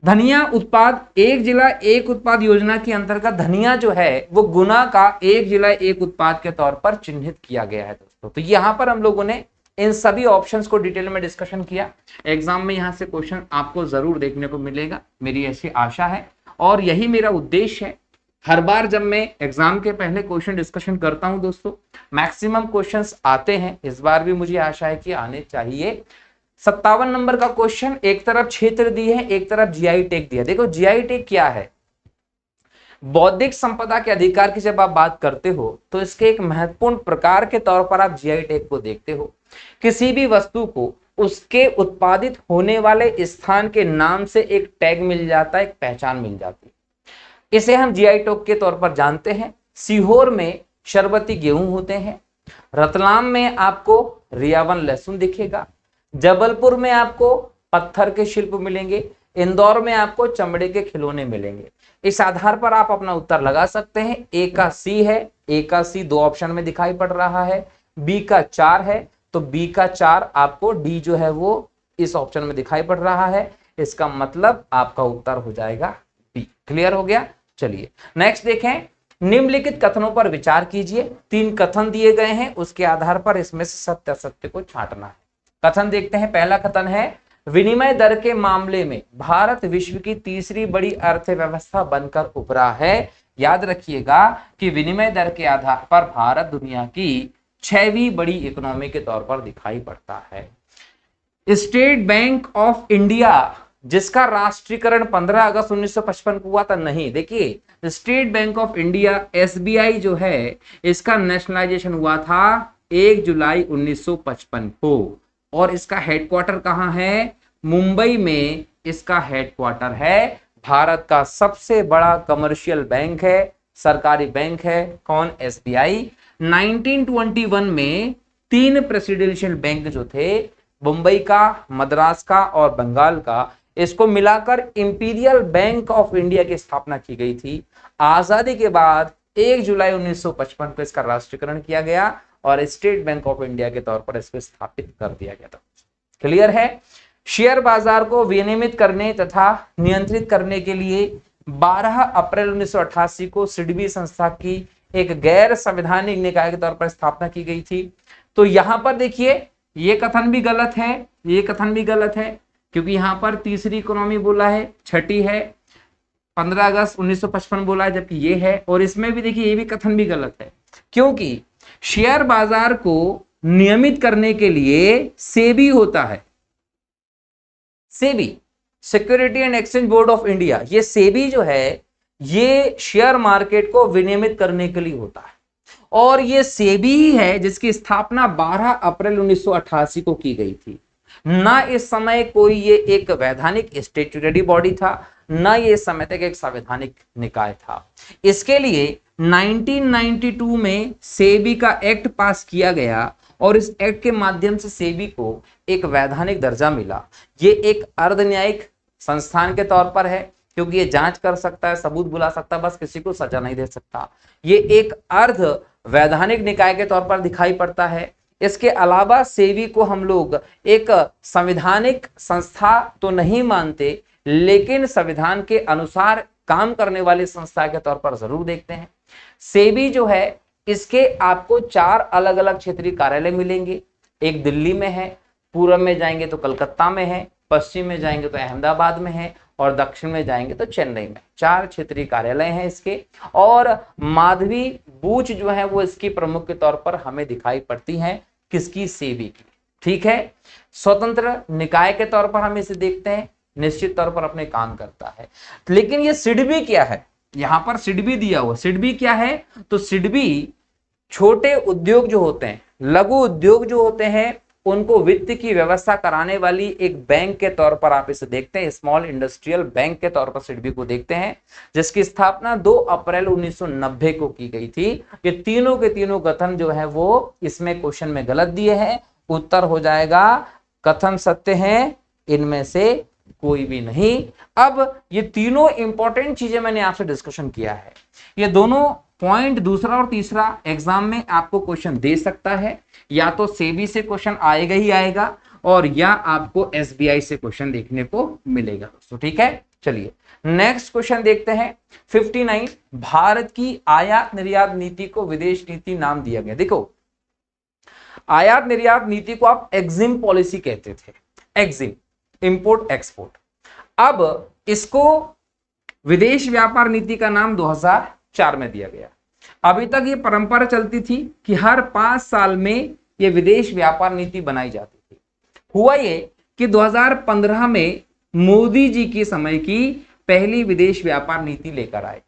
धनिया उत्पाद एक जिला एक उत्पाद योजना के अंतर्गत धनिया जो है वो गुना का एक जिला एक उत्पाद के तौर पर चिन्हित किया गया है। दोस्तों तो यहां पर हम लोगों ने इन सभी ऑप्शंस को डिटेल में डिस्कशन किया। एग्जाम में यहां से क्वेश्चन आपको जरूर देखने को मिलेगा, मेरी ऐसी आशा है और यही मेरा उद्देश्य है। हर बार जब मैं एग्जाम के पहले क्वेश्चन डिस्कशन करता हूं दोस्तों, मैक्सिमम क्वेश्चंस आते हैं, इस बार भी मुझे आशा है कि आने चाहिए। 57 नंबर का क्वेश्चन, एक तरफ क्षेत्र दी है, एक तरफ जीआई टैग दिया। देखो जीआई टैग क्या है, बौद्धिक संपदा के अधिकार की जब आप बात करते हो तो इसके एक महत्वपूर्ण प्रकार के तौर पर आप जीआई टैग को देखते हो। किसी भी वस्तु को उसके उत्पादित होने वाले स्थान के नाम से एक टैग मिल जाता है, एक पहचान मिल जाती है, इसे हम जीआई टैग के तौर पर जानते हैं। सीहोर में शरबती गेहूं होते हैं, रतलाम में आपको रियावन लहसुन दिखेगा, जबलपुर में आपको पत्थर के शिल्प मिलेंगे, इंदौर में आपको चमड़े के खिलौने मिलेंगे। इस आधार पर आप अपना उत्तर लगा सकते हैं। ए का सी है, ए का सी 2 ऑप्शन में दिखाई पड़ रहा है, बी का 4 है तो बी का 4 आपको, डी जो है वो इस ऑप्शन में दिखाई पड़ रहा है, इसका मतलब आपका उत्तर हो जाएगा बी। क्लियर हो गया? चलिए नेक्स्ट देखें, निम्नलिखित कथनों पर विचार कीजिए। 3 कथन दिए गए हैं, उसके आधार पर इसमें से सत्य असत्य को छांटना है। कथन देखते हैं। पहला कथन है, विनिमय दर के मामले में भारत विश्व की तीसरी बड़ी अर्थव्यवस्था बनकर उभरा है। याद रखिएगा कि विनिमय दर के आधार पर भारत दुनिया की 6वीं बड़ी इकोनॉमी के तौर पर दिखाई पड़ता है। स्टेट बैंक ऑफ इंडिया जिसका राष्ट्रीयकरण 15 अगस्त 1955 को हुआ था, नहीं, देखिए state bank of India SBI जो है इसका नेशनलाइजेशन हुआ था 1 जुलाई 1955 को और इसका हेडक्वार्टर कहां है? मुंबई में इसका हेडक्वार्टर है। भारत का सबसे बड़ा कमर्शियल बैंक है, सरकारी बैंक है, कौन? एसबीआई। 1921 में 3 प्रेसिडेंशियल बैंक जो थे, मुंबई का, मद्रास का और बंगाल का, इसको मिलाकर इंपीरियल बैंक ऑफ इंडिया की स्थापना की गई थी। आजादी के बाद 1 जुलाई 1955 को इसका राष्ट्रीयकरण किया गया और स्टेट बैंक ऑफ इंडिया के तौर पर इसको स्थापित कर दिया गया था। क्लियर है? शेयर बाजार को विनियमित करने तथा नियंत्रित करने के लिए 12 अप्रैल 1988 को सिडबी संस्था की एक गैर संवैधानिक निकाय के तौर पर स्थापना की गई थी। तो यहां पर देखिए ये कथन भी गलत है, ये कथन भी गलत है, क्योंकि यहां पर तीसरी इकोनॉमी बोला है, छठी है, 15 अगस्त 1955 बोला है, जबकि ये है। और इसमें भी देखिए ये भी कथन भी गलत है, क्योंकि शेयर बाजार को नियमित करने के लिए सेबी होता है, SEBI, security and exchange board of India. ये सेबी जो है ये शेयर मार्केट को विनियमित करने के लिए होता है और ये सेबी ही है जिसकी स्थापना 12 अप्रैल 1988 को की गई थी। ना इस समय कोई ये एक वैधानिक स्टैट्यूटरी बॉडी था, ना ये इस समय तक एक संवैधानिक निकाय था। इसके लिए 1992 में सेबी का एक्ट पास किया गया और इस एक्ट के माध्यम से सेबी को एक वैधानिक दर्जा मिला। ये एक अर्ध न्यायिक संस्थान के तौर पर है, क्योंकि ये जांच कर सकता है, सबूत बुला सकता है, बस किसी को सजा नहीं दे सकता। ये एक अर्ध वैधानिक निकाय के तौर पर दिखाई पड़ता है। इसके अलावा सेबी को हम लोग एक संवैधानिक संस्था तो नहीं मानते, लेकिन संविधान के अनुसार काम करने वाली संस्था के तौर पर जरूर देखते हैं। सेबी जो है, इसके आपको 4 अलग अलग क्षेत्रीय कार्यालय मिलेंगे। एक दिल्ली में है, पूर्व में जाएंगे तो कलकत्ता में है, पश्चिम में जाएंगे तो अहमदाबाद में है, और दक्षिण में जाएंगे तो चेन्नई में। 4 क्षेत्रीय कार्यालय हैं इसके। और माधवी बूच जो है वो इसकी प्रमुख के तौर पर हमें दिखाई पड़ती हैं। किसकी? सेबी की। ठीक है, स्वतंत्र निकाय के तौर पर हम इसे देखते हैं, निश्चित तौर पर अपने काम करता है। लेकिन ये सिडबी क्या है? यहां पर सिडबी दिया हुआ, सिडबी क्या है? तो सिडबी छोटे उद्योग जो होते हैं, लघु उद्योग जो होते हैं, उनको वित्त की व्यवस्था कराने वाली एक बैंक के तौर पर आप इसे देखते हैं, स्मॉल इंडस्ट्रियल बैंक के तौर पर सिडबी को देखते हैं, जिसकी स्थापना 2 अप्रैल 1990 को की गई थी। ये तीनों के तीनों कथन जो है वो इसमें क्वेश्चन में गलत दिए हैं। उत्तर हो जाएगा कथन सत्य हैं, इनमें से कोई भी नहीं। अब ये तीनों इंपॉर्टेंट चीजें मैंने आपसे डिस्कशन किया है। ये दोनों पॉइंट, दूसरा और तीसरा, एग्जाम में आपको क्वेश्चन दे सकता है। या तो सेबी से क्वेश्चन आएगा ही आएगा, और या आपको एसबीआई से क्वेश्चन देखने को मिलेगा दोस्तों। ठीक है, चलिए नेक्स्ट क्वेश्चन देखते हैं। 59, भारत की आयात निर्यात नीति को विदेश नीति नाम दिया गया। देखो, आयात निर्यात नीति को आप एग्जिम पॉलिसी कहते थे, एग्जिम, इंपोर्ट एक्सपोर्ट। अब इसको विदेश व्यापार नीति का नाम 2004 में दिया गया। अभी तक ये परंपरा चलती थी कि हर 5 साल में ये विदेश व्यापार नीति बनाई जाती थी। हुआ ये कि 2015 में मोदी जी के समय की पहली विदेश व्यापार नीति लेकर आए।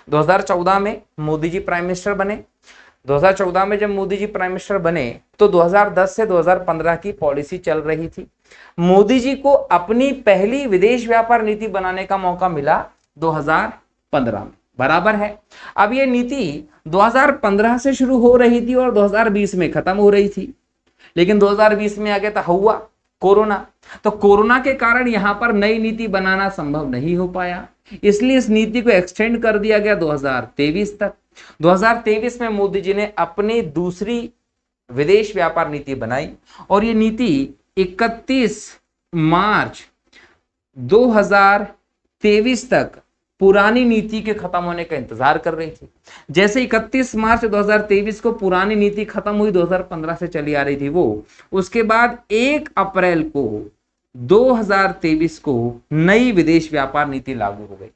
2014 में मोदी जी प्राइम मिनिस्टर बने। 2014 में जब मोदी जी प्राइम मिनिस्टर बने तो 2010 से 2015 की पॉलिसी चल रही थी। मोदी जी को अपनी पहली विदेश व्यापार नीति बनाने का मौका मिला 2015 में, बराबर है। अब ये नीति 2015 से शुरू हो रही थी और 2020 में खत्म हो रही थी, लेकिन 2020 में आगे तो हुआ कोरोना। तो कोरोना के कारण यहां पर नई नीति बनाना संभव नहीं हो पाया, इसलिए इस नीति को एक्सटेंड कर दिया गया 2023 तक। 2023 में मोदी जी ने अपनी दूसरी विदेश व्यापार नीति बनाई, और ये नीति 31 मार्च 2023 तक पुरानी नीति के खत्म होने का इंतजार कर रही थी। जैसे 31 मार्च 2023 को पुरानी नीति खत्म हुई, 2015 से चली आ रही थी वो, उसके बाद 1 अप्रैल को 2023 को नई विदेश व्यापार नीति लागू हो गई।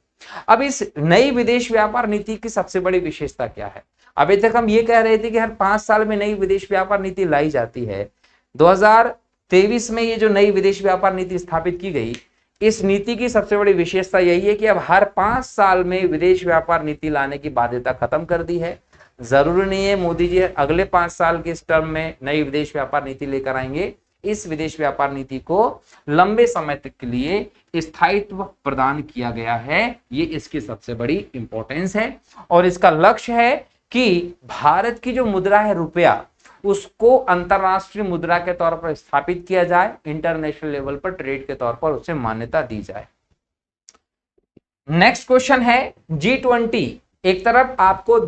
अब इस नई विदेश व्यापार नीति की सबसे बड़ी विशेषता क्या है? अभी तक हम ये कह रहे थे कि हर 5 साल में नई विदेश व्यापार नीति लाई जाती है। 2023 में ये जो नई विदेश व्यापार नीति स्थापित की गई, इस नीति की सबसे बड़ी विशेषता यही है कि अब हर 5 साल में विदेश व्यापार नीति लाने की बाध्यता खत्म कर दी है। जरूरी नहीं है मोदी जी अगले 5 साल के इस टर्म में नई विदेश व्यापार नीति लेकर आएंगे। इस विदेश व्यापार नीति को लंबे समय तक के लिए स्थायित्व प्रदान किया गया है। ये इसकी सबसे बड़ी इंपॉर्टेंस है, और इसका लक्ष्य है कि भारत की जो मुद्रा है रुपया, उसको अंतरराष्ट्रीय मुद्रा के तौर पर स्थापित किया जाए, इंटरनेशनल लेवल पर ट्रेड के तौर पर उसे मान्यता दी जाए। नेक्स्ट क्वेश्चन है G20। एक तरफ आपको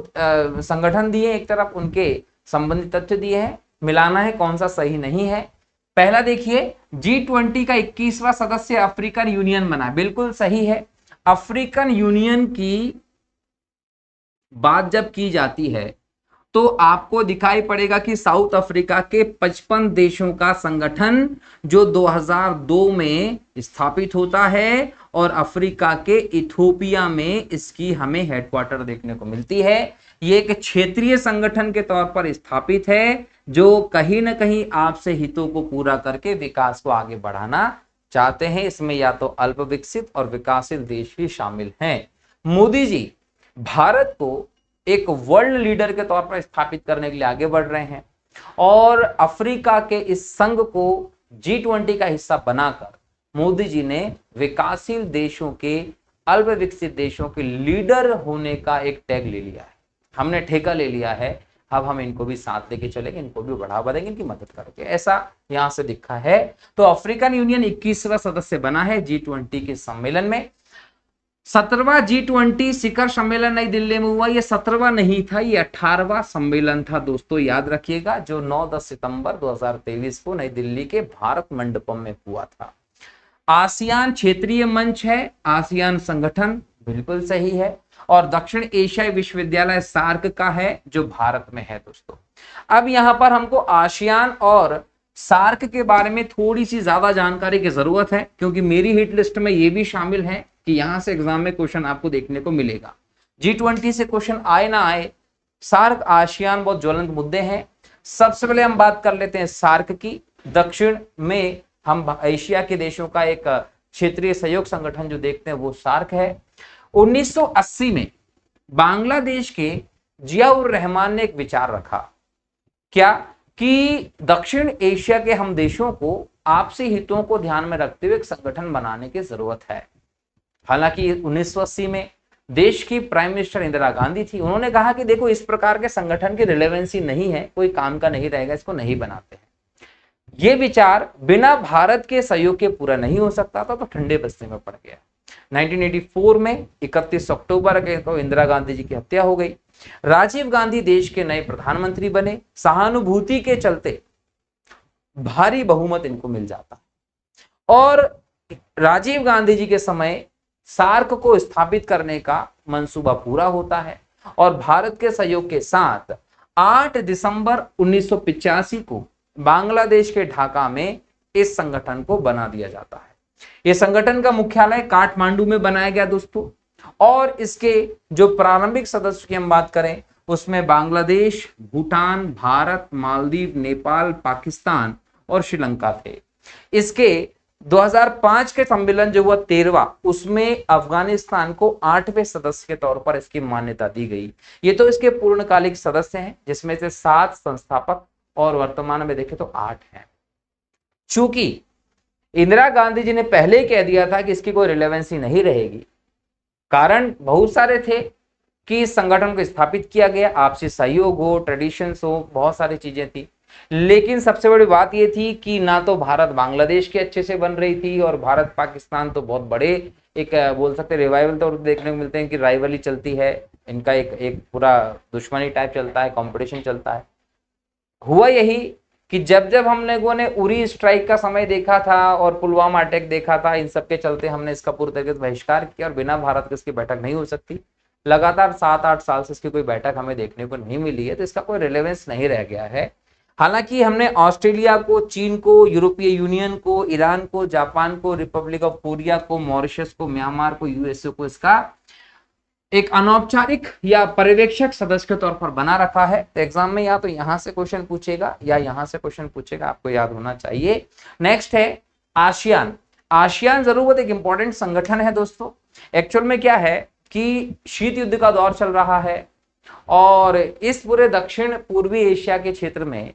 संगठन दिए, एक तरफ उनके संबंधित तथ्य दिए हैं, मिलाना है कौन सा सही नहीं है। पहला देखिए, G20 का 21वां सदस्य अफ्रीकन यूनियन बना, बिल्कुल सही है। अफ्रीकन यूनियन की बात जब की जाती है तो आपको दिखाई पड़ेगा कि साउथ अफ्रीका के 55 देशों का संगठन जो 2002 में स्थापित होता है, और अफ्रीका के इथोपिया में इसकी हमें हेडक्वार्टर देखने को मिलती है। ये एक क्षेत्रीय संगठन के तौर पर स्थापित है, जो कहीं ना कहीं आपसे हितों को पूरा करके विकास को आगे बढ़ाना चाहते हैं। इसमें या तो अल्प विकसित और विकासशील देश भी शामिल हैं। मोदी जी भारत को एक वर्ल्ड लीडर के तौर पर स्थापित करने के लिए आगे बढ़ रहे हैं, और अफ्रीका के इस संघ को G20 का हिस्सा बनाकर मोदी जी ने विकासशील देशों के, अल्प विकसित देशों के लीडर होने का एक टैग ले लिया है। हमने ठेका ले लिया है, अब हम इनको भी साथ लेके चलेंगे, इनको भी बढ़ावा देंगे, इनकी मदद करेंगे, ऐसा यहां से दिखा है। तो अफ्रीकन यूनियन 21वां सदस्य बना है G20 के सम्मेलन में। 17वां G20 शिखर सम्मेलन नई दिल्ली में हुआ। ये 17वां नहीं था, ये 18वां सम्मेलन था दोस्तों, याद रखिएगा, जो 9-10 सितंबर 2023 को नई दिल्ली के भारत मंडपम में हुआ था। आसियान क्षेत्रीय मंच है, आसियान संगठन बिल्कुल सही है, और दक्षिण एशियाई विश्वविद्यालय सार्क का है जो भारत में है दोस्तों। अब यहां पर हमको आसियान और सार्क के बारे में थोड़ी सी ज्यादा जानकारी की जरूरत है, क्योंकि मेरी हिट लिस्ट में ये भी शामिल है कि यहां से एग्जाम में क्वेश्चन आपको देखने को मिलेगा। G20 से क्वेश्चन आए ना आए, सार्क आसियान बहुत ज्वलंत मुद्दे हैं। सबसे पहले हम बात कर लेते हैं सार्क की। दक्षिण में हम एशिया के देशों का एक क्षेत्रीय सहयोग संगठन जो देखते हैं वो सार्क है। 1980 में बांग्लादेश के जियाउर रहमान ने एक विचार रखा, क्या कि दक्षिण एशिया के हम देशों को आपसी हितों को ध्यान में रखते हुए एक संगठन बनाने की जरूरत है। हालांकि 1980 में देश की प्राइम मिनिस्टर इंदिरा गांधी थी, उन्होंने कहा कि देखो इस प्रकार के संगठन की रिलेवेंसी नहीं है, कोई काम का नहीं रहेगा, इसको नहीं बनाते हैं। ये विचार बिना भारत के सहयोग के पूरा नहीं हो सकता था, तो ठंडे बस्ते में पड़ गया। 1984 में 31 अक्टूबर को इंदिरा गांधी जी की हत्या हो गई। राजीव गांधी देश के नए प्रधानमंत्री बने। सहानुभूति के चलते भारी बहुमत इनको मिल जाता, और राजीव गांधी जी के समय सार्क को स्थापित करने का मंसूबा पूरा होता है, और भारत के सहयोग के साथ 8 दिसंबर 1985 को बांग्लादेश के ढाका में इस संगठन को बना दिया जाता है। यह संगठन का मुख्यालय काठमांडू में बनाया गया दोस्तों, और इसके जो प्रारंभिक सदस्य की हम बात करें उसमें बांग्लादेश, भूटान, भारत, मालदीव, नेपाल, पाकिस्तान और श्रीलंका थे। इसके 2005 के सम्मेलन जो हुआ 13वां, उसमें अफगानिस्तान को 8वें सदस्य के तौर पर इसकी मान्यता दी गई। ये तो इसके पूर्णकालिक सदस्य हैं, जिसमें से 7 संस्थापक और वर्तमान में देखें तो 8 हैं। चूंकि इंदिरा गांधी जी ने पहले ही कह दिया था कि इसकी कोई रिलेवेंसी नहीं रहेगी, कारण बहुत सारे थे कि इस संगठन को स्थापित किया गया, आपसी सहयोग हो, ट्रेडिशंस हो, बहुत सारी चीजें थी, लेकिन सबसे बड़ी बात यह थी कि ना तो भारत बांग्लादेश के अच्छे से बन रही थी, और भारत पाकिस्तान तो बहुत बड़े एक बोल सकते रिवाइवल तो देखने को मिलते हैं कि राइवली चलती है इनका, एक पूरा दुश्मनी टाइप चलता है, कंपटीशन चलता है। हुआ यही कि जब जब हम लोगों ने उरी स्ट्राइक का समय देखा था और पुलवामा अटैक देखा था, इन सब के चलते हमने इसका पूरी तरीके से बहिष्कार किया, और बिना भारत के इसकी बैठक नहीं हो सकती। लगातार 7-8 साल से इसकी कोई बैठक हमें देखने को नहीं मिली है, तो इसका कोई रिलेवेंस नहीं रह गया है। हालांकि हमने ऑस्ट्रेलिया को, चीन को, यूरोपीय यूनियन को, ईरान को, जापान को, रिपब्लिक ऑफ कोरिया को, मॉरिशस को, म्यांमार को, यूएसए को इसका एक अनौपचारिक या पर्यवेक्षक सदस्य के तौर पर बना रखा है। तो एग्जाम में या तो यहां से क्वेश्चन पूछेगा या यहां से क्वेश्चन पूछेगा, आपको याद होना चाहिए। नेक्स्ट है आसियान। आसियान जरूर एक इंपॉर्टेंट संगठन है दोस्तों। एक्चुअल में क्या है कि शीत युद्ध का दौर चल रहा है, और इस पूरे दक्षिण पूर्वी एशिया के क्षेत्र में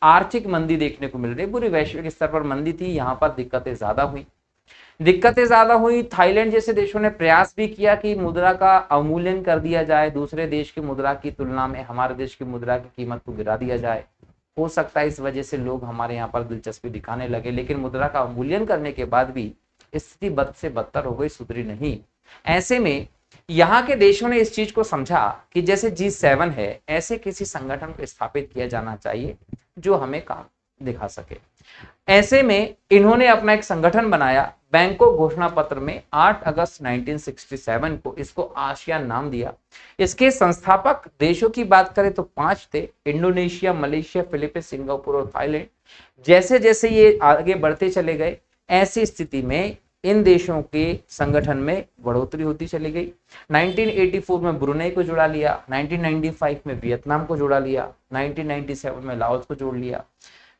आर्थिक मंदी देखने को मिल रही है, पूरी वैश्विक स्तर पर मंदी थी, यहां पर दिक्कतें ज्यादा हुई। थाईलैंड जैसे देशों ने प्रयास भी किया कि मुद्रा का अवमूल्यन कर दिया जाए, दूसरे देश की मुद्रा की तुलना में हमारे देश की मुद्रा की कीमत को गिरा दिया जाए। हो सकता है इस वजह से लोग हमारे यहाँ पर दिलचस्पी दिखाने लगे, लेकिन मुद्रा का अवमूल्यन करने के बाद भी स्थिति बद से बदतर हो गई, सुधरी नहीं। ऐसे में यहाँ के देशों ने इस चीज को समझा कि जैसे G7 है, ऐसे किसी संगठन को स्थापित किया जाना चाहिए जो हमें काम दिखा सके। ऐसे में इन्होंने अपना एक संगठन बनाया। बैंकॉक घोषणा पत्र में 8 अगस्त 1967 को इसको आसियान नाम दिया। इसके संस्थापक देशों की बात करें तो 5 थे, इंडोनेशिया, मलेशिया, फिलीपींस, सिंगापुर और थाईलैंड। जैसे जैसे ये आगे बढ़ते चले गए, ऐसी स्थिति में इन देशों के संगठन में बढ़ोतरी होती चली गई। 1984 में ब्रुनेई को जुड़ा लिया, 1995 में वियतनाम को जुड़ा लिया, 1997 में लाओस को जोड़ लिया,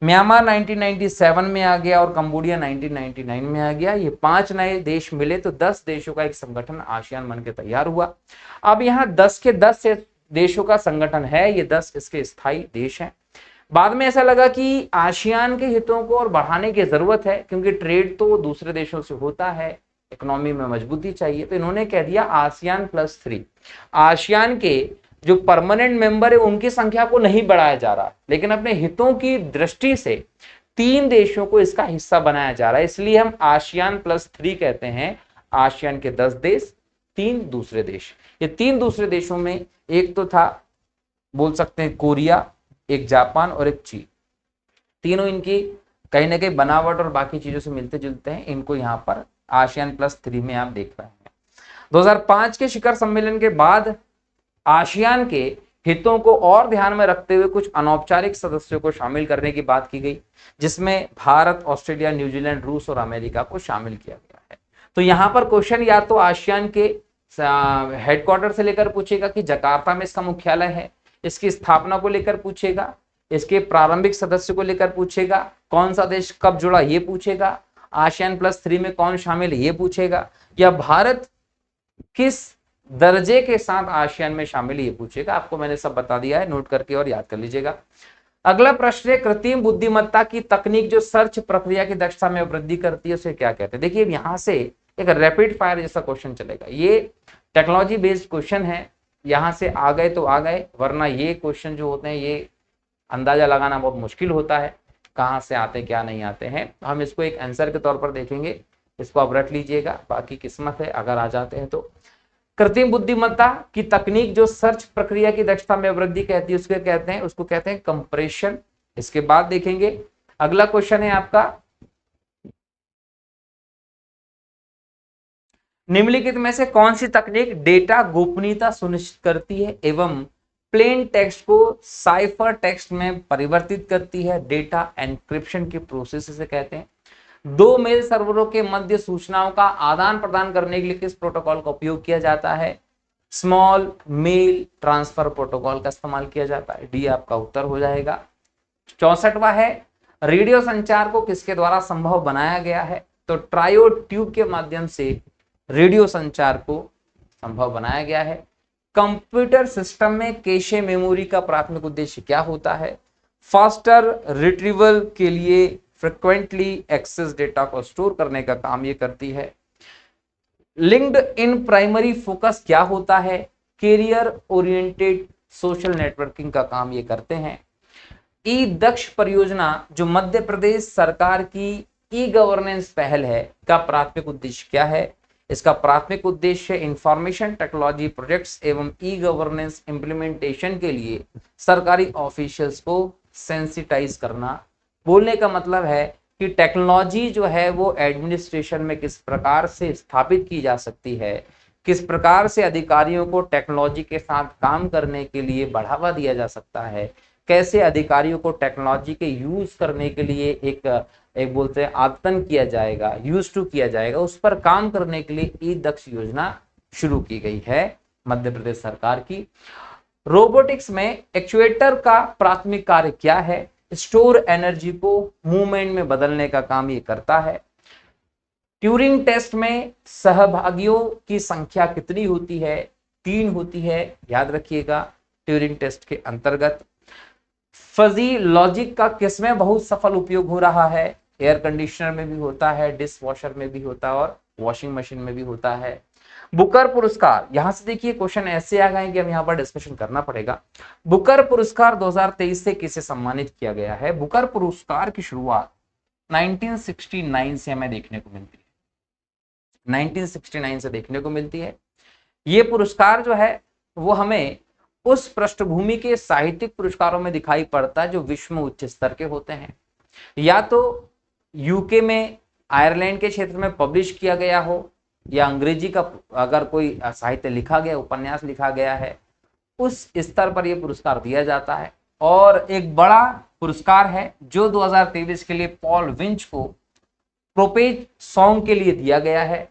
म्यांमार 1997 में आ गया, और कंबोडिया 1999 में आ गया। ये 5 नए देश मिले तो 10 देशों का एक संगठन आसियान बन के तैयार हुआ। अब यहाँ 10 के 10 देशों का संगठन है, ये 10 इसके स्थायी देश हैं। बाद में ऐसा लगा कि आसियान के हितों को और बढ़ाने की जरूरत है, क्योंकि ट्रेड तो दूसरे देशों से होता है, इकोनॉमी में मजबूती चाहिए, तो इन्होंने कह दिया ASEAN+3। आसियान के जो परमानेंट मेंबर है उनकी संख्या को नहीं बढ़ाया जा रहा, लेकिन अपने हितों की दृष्टि से 3 देशों को इसका हिस्सा बनाया जा रहा है, इसलिए हम ASEAN+3 कहते हैं। आसियान के 10 देश, 3 दूसरे देश। ये 3 दूसरे देशों में एक तो था, बोल सकते हैं कोरिया, एक जापान और एक चीन। तीनों इनकी कहीं ना कहीं बनावट और बाकी चीजों से मिलते जुलते हैं। इनको यहाँ पर ASEAN+3 में आप देख रहे हैं। 2005 के शिखर सम्मेलन के बाद आसियान के हितों को और ध्यान में रखते हुए कुछ अनौपचारिक सदस्यों को शामिल करने की बात की गई, जिसमें भारत, ऑस्ट्रेलिया, न्यूजीलैंड, रूस और अमेरिका को शामिल किया गया है। तो यहाँ पर क्वेश्चन या तो आसियान के हेडक्वार्टर से लेकर पूछेगा कि जकार्ता में इसका मुख्यालय है, इसकी स्थापना को लेकर पूछेगा, इसके प्रारंभिक सदस्य को लेकर पूछेगा, कौन सा देश कब जुड़ा ये पूछेगा, ASEAN+3 में कौन शामिल है ये पूछेगा, या भारत किस दर्जे के साथ आसियान में शामिल ये पूछेगा। आपको मैंने सब बता दिया है, नोट करके और याद कर लीजिएगा। अगला प्रश्न है, कृत्रिम बुद्धिमत्ता की तकनीक जो सर्च प्रक्रिया की दक्षता में वृद्धि करती है उसे क्या कहते हैं। देखिए यहां से एक रैपिड फायर जैसा क्वेश्चन चलेगा, ये टेक्नोलॉजी बेस्ड क्वेश्चन है, यहां से आ गए तो आ गए, वरना ये क्वेश्चन जो होते हैं ये अंदाजा लगाना बहुत मुश्किल होता है, कहाँ से आते क्या नहीं आते हैं। हम इसको एक आंसर के तौर पर देखेंगे, इसको आप रट लीजिएगा, बाकी किस्मत है अगर आ जाते हैं तो। कृत्रिम बुद्धिमत्ता की तकनीक जो सर्च प्रक्रिया की दक्षता में वृद्धि कहती है उसको कहते हैं कंप्रेशन। इसके बाद देखेंगे अगला क्वेश्चन है आपका, निम्नलिखित में से कौन सी तकनीक डेटा गोपनीयता सुनिश्चित करती है एवं प्लेन टेक्स्ट को साइफर टेक्स्ट में परिवर्तित करती है। डेटा एन्क्रिप्शन की प्रोसेस इसे कहते हैं। 2 मेल सर्वरों के मध्य सूचनाओं का आदान प्रदान करने के लिए किस प्रोटोकॉल का उपयोग किया जाता है। स्मॉल मेल ट्रांसफर प्रोटोकॉल का इस्तेमाल किया जाता है। डी आपका उत्तर हो जाएगा। 64वां है, रेडियो संचार को किसके द्वारा संभव बनाया गया है। तो ट्रायोड ट्यूब के माध्यम से रेडियो संचार को संभव बनाया गया है। कंप्यूटर सिस्टम में कैशे मेमोरी का प्राथमिक उद्देश्य क्या होता है। फास्टर रिट्रीवल के लिए फ्रिक्वेंटली एक्सेस डेटा को स्टोर करने का काम ये करती है। लिंक्ड इन प्राइमरी फोकस क्या होता है। कैरियर ओरिएंटेड सोशल नेटवर्किंग का काम ये करते हैं। ई दक्ष परियोजना जो मध्य प्रदेश सरकार की ई गवर्नेंस पहल है का प्राथमिक उद्देश्य क्या है। इसका प्राथमिक उद्देश्य इंफॉर्मेशन टेक्नोलॉजी प्रोजेक्ट्स एवं ई गवर्नेंस इंप्लीमेंटेशन के लिए सरकारी ऑफिशियल्स को सेंसिटाइज करना। बोलने का मतलब है कि टेक्नोलॉजी जो है वो एडमिनिस्ट्रेशन में किस प्रकार से स्थापित की जा सकती है, किस प्रकार से अधिकारियों को टेक्नोलॉजी के साथ काम करने के लिए बढ़ावा दिया जा सकता है, कैसे अधिकारियों को टेक्नोलॉजी के यूज करने के लिए एक बोलते हैं आदतन किया जाएगा, यूज टू किया जाएगा, उस पर काम करने के लिए ई दक्ष योजना शुरू की गई है मध्य प्रदेश सरकार की। रोबोटिक्स में एक्चुएटर का प्राथमिक कार्य क्या है। स्टोर एनर्जी को मूवमेंट में बदलने का काम ये करता है। ट्यूरिंग टेस्ट में सहभागियों की संख्या कितनी होती है। 3 होती है, याद रखिएगा ट्यूरिंग टेस्ट के अंतर्गत। फजी लॉजिक का किसमें बहुत सफल उपयोग हो रहा है। एयर कंडीशनर में भी होता है, डिश वॉशर में भी होता है और वॉशिंग मशीन में भी होता है। बुकर पुरस्कार, यहां से देखिए क्वेश्चन ऐसे आ गए कि हम यहाँ पर डिस्कशन करना पड़ेगा। बुकर पुरस्कार 2023 से किसे सम्मानित किया गया है। बुकर पुरस्कार की शुरुआत 1969 से हमें देखने को मिलती है। 1969 से देखने को मिलती है। ये पुरस्कार जो है वो हमें उस पृष्ठभूमि के साहित्यिक पुरस्कारों में दिखाई पड़ता है जो विश्व में उच्च स्तर के होते हैं। या तो यूके में, आयरलैंड के क्षेत्र में पब्लिश किया गया हो, या अंग्रेजी का अगर कोई साहित्य लिखा गया, उपन्यास लिखा गया है, उस स्तर पर यह पुरस्कार दिया जाता है। और एक बड़ा पुरस्कार है जो 2023 के लिए पॉल विंच को प्रोपेज सॉन्ग के लिए दिया गया है।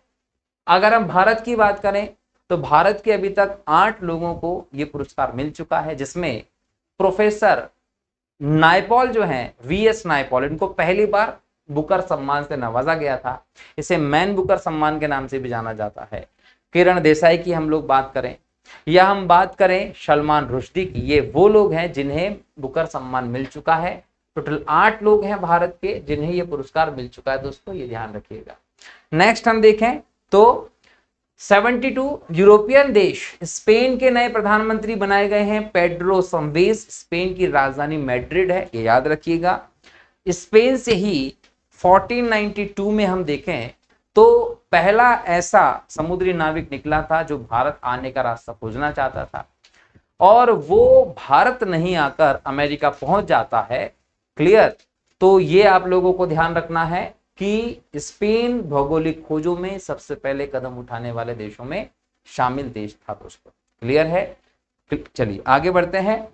अगर हम भारत की बात करें तो भारत के अभी तक 8 लोगों को यह पुरस्कार मिल चुका है, जिसमें प्रोफेसर नायपॉल जो हैं, वीएस नायपॉल, इनको पहली बार बुकर सम्मान से नवाजा गया था। इसे मैन बुकर सम्मान के नाम से भी जाना जाता है। किरण देसाई की हम लोग बात करें या हम बात करें सलमान रुश्दी की, ये वो लोग हैं जिन्हें बुकर सम्मान मिल चुका है। टोटल 8 लोग हैं भारत के जिन्हें ये पुरस्कार मिल चुका है दोस्तों, ये ध्यान रखिएगा। नेक्स्ट हम देखें तो 72 यूरोपियन देश स्पेन के नए प्रधानमंत्री बनाए गए हैं। पेड्रो संवेस, स्पेन की राजधानी मैड्रिड है, ये याद रखिएगा। स्पेन से ही 1492 में हम देखें तो पहला ऐसा समुद्री नाविक निकला था जो भारत आने का रास्ता खोजना चाहता था, और वो भारत नहीं आकर अमेरिका पहुंच जाता है। क्लियर? तो ये आप लोगों को ध्यान रखना है कि स्पेन भौगोलिक खोजों में सबसे पहले कदम उठाने वाले देशों में शामिल देश था दोस्तों। क्लियर है? चलिए आगे बढ़ते हैं।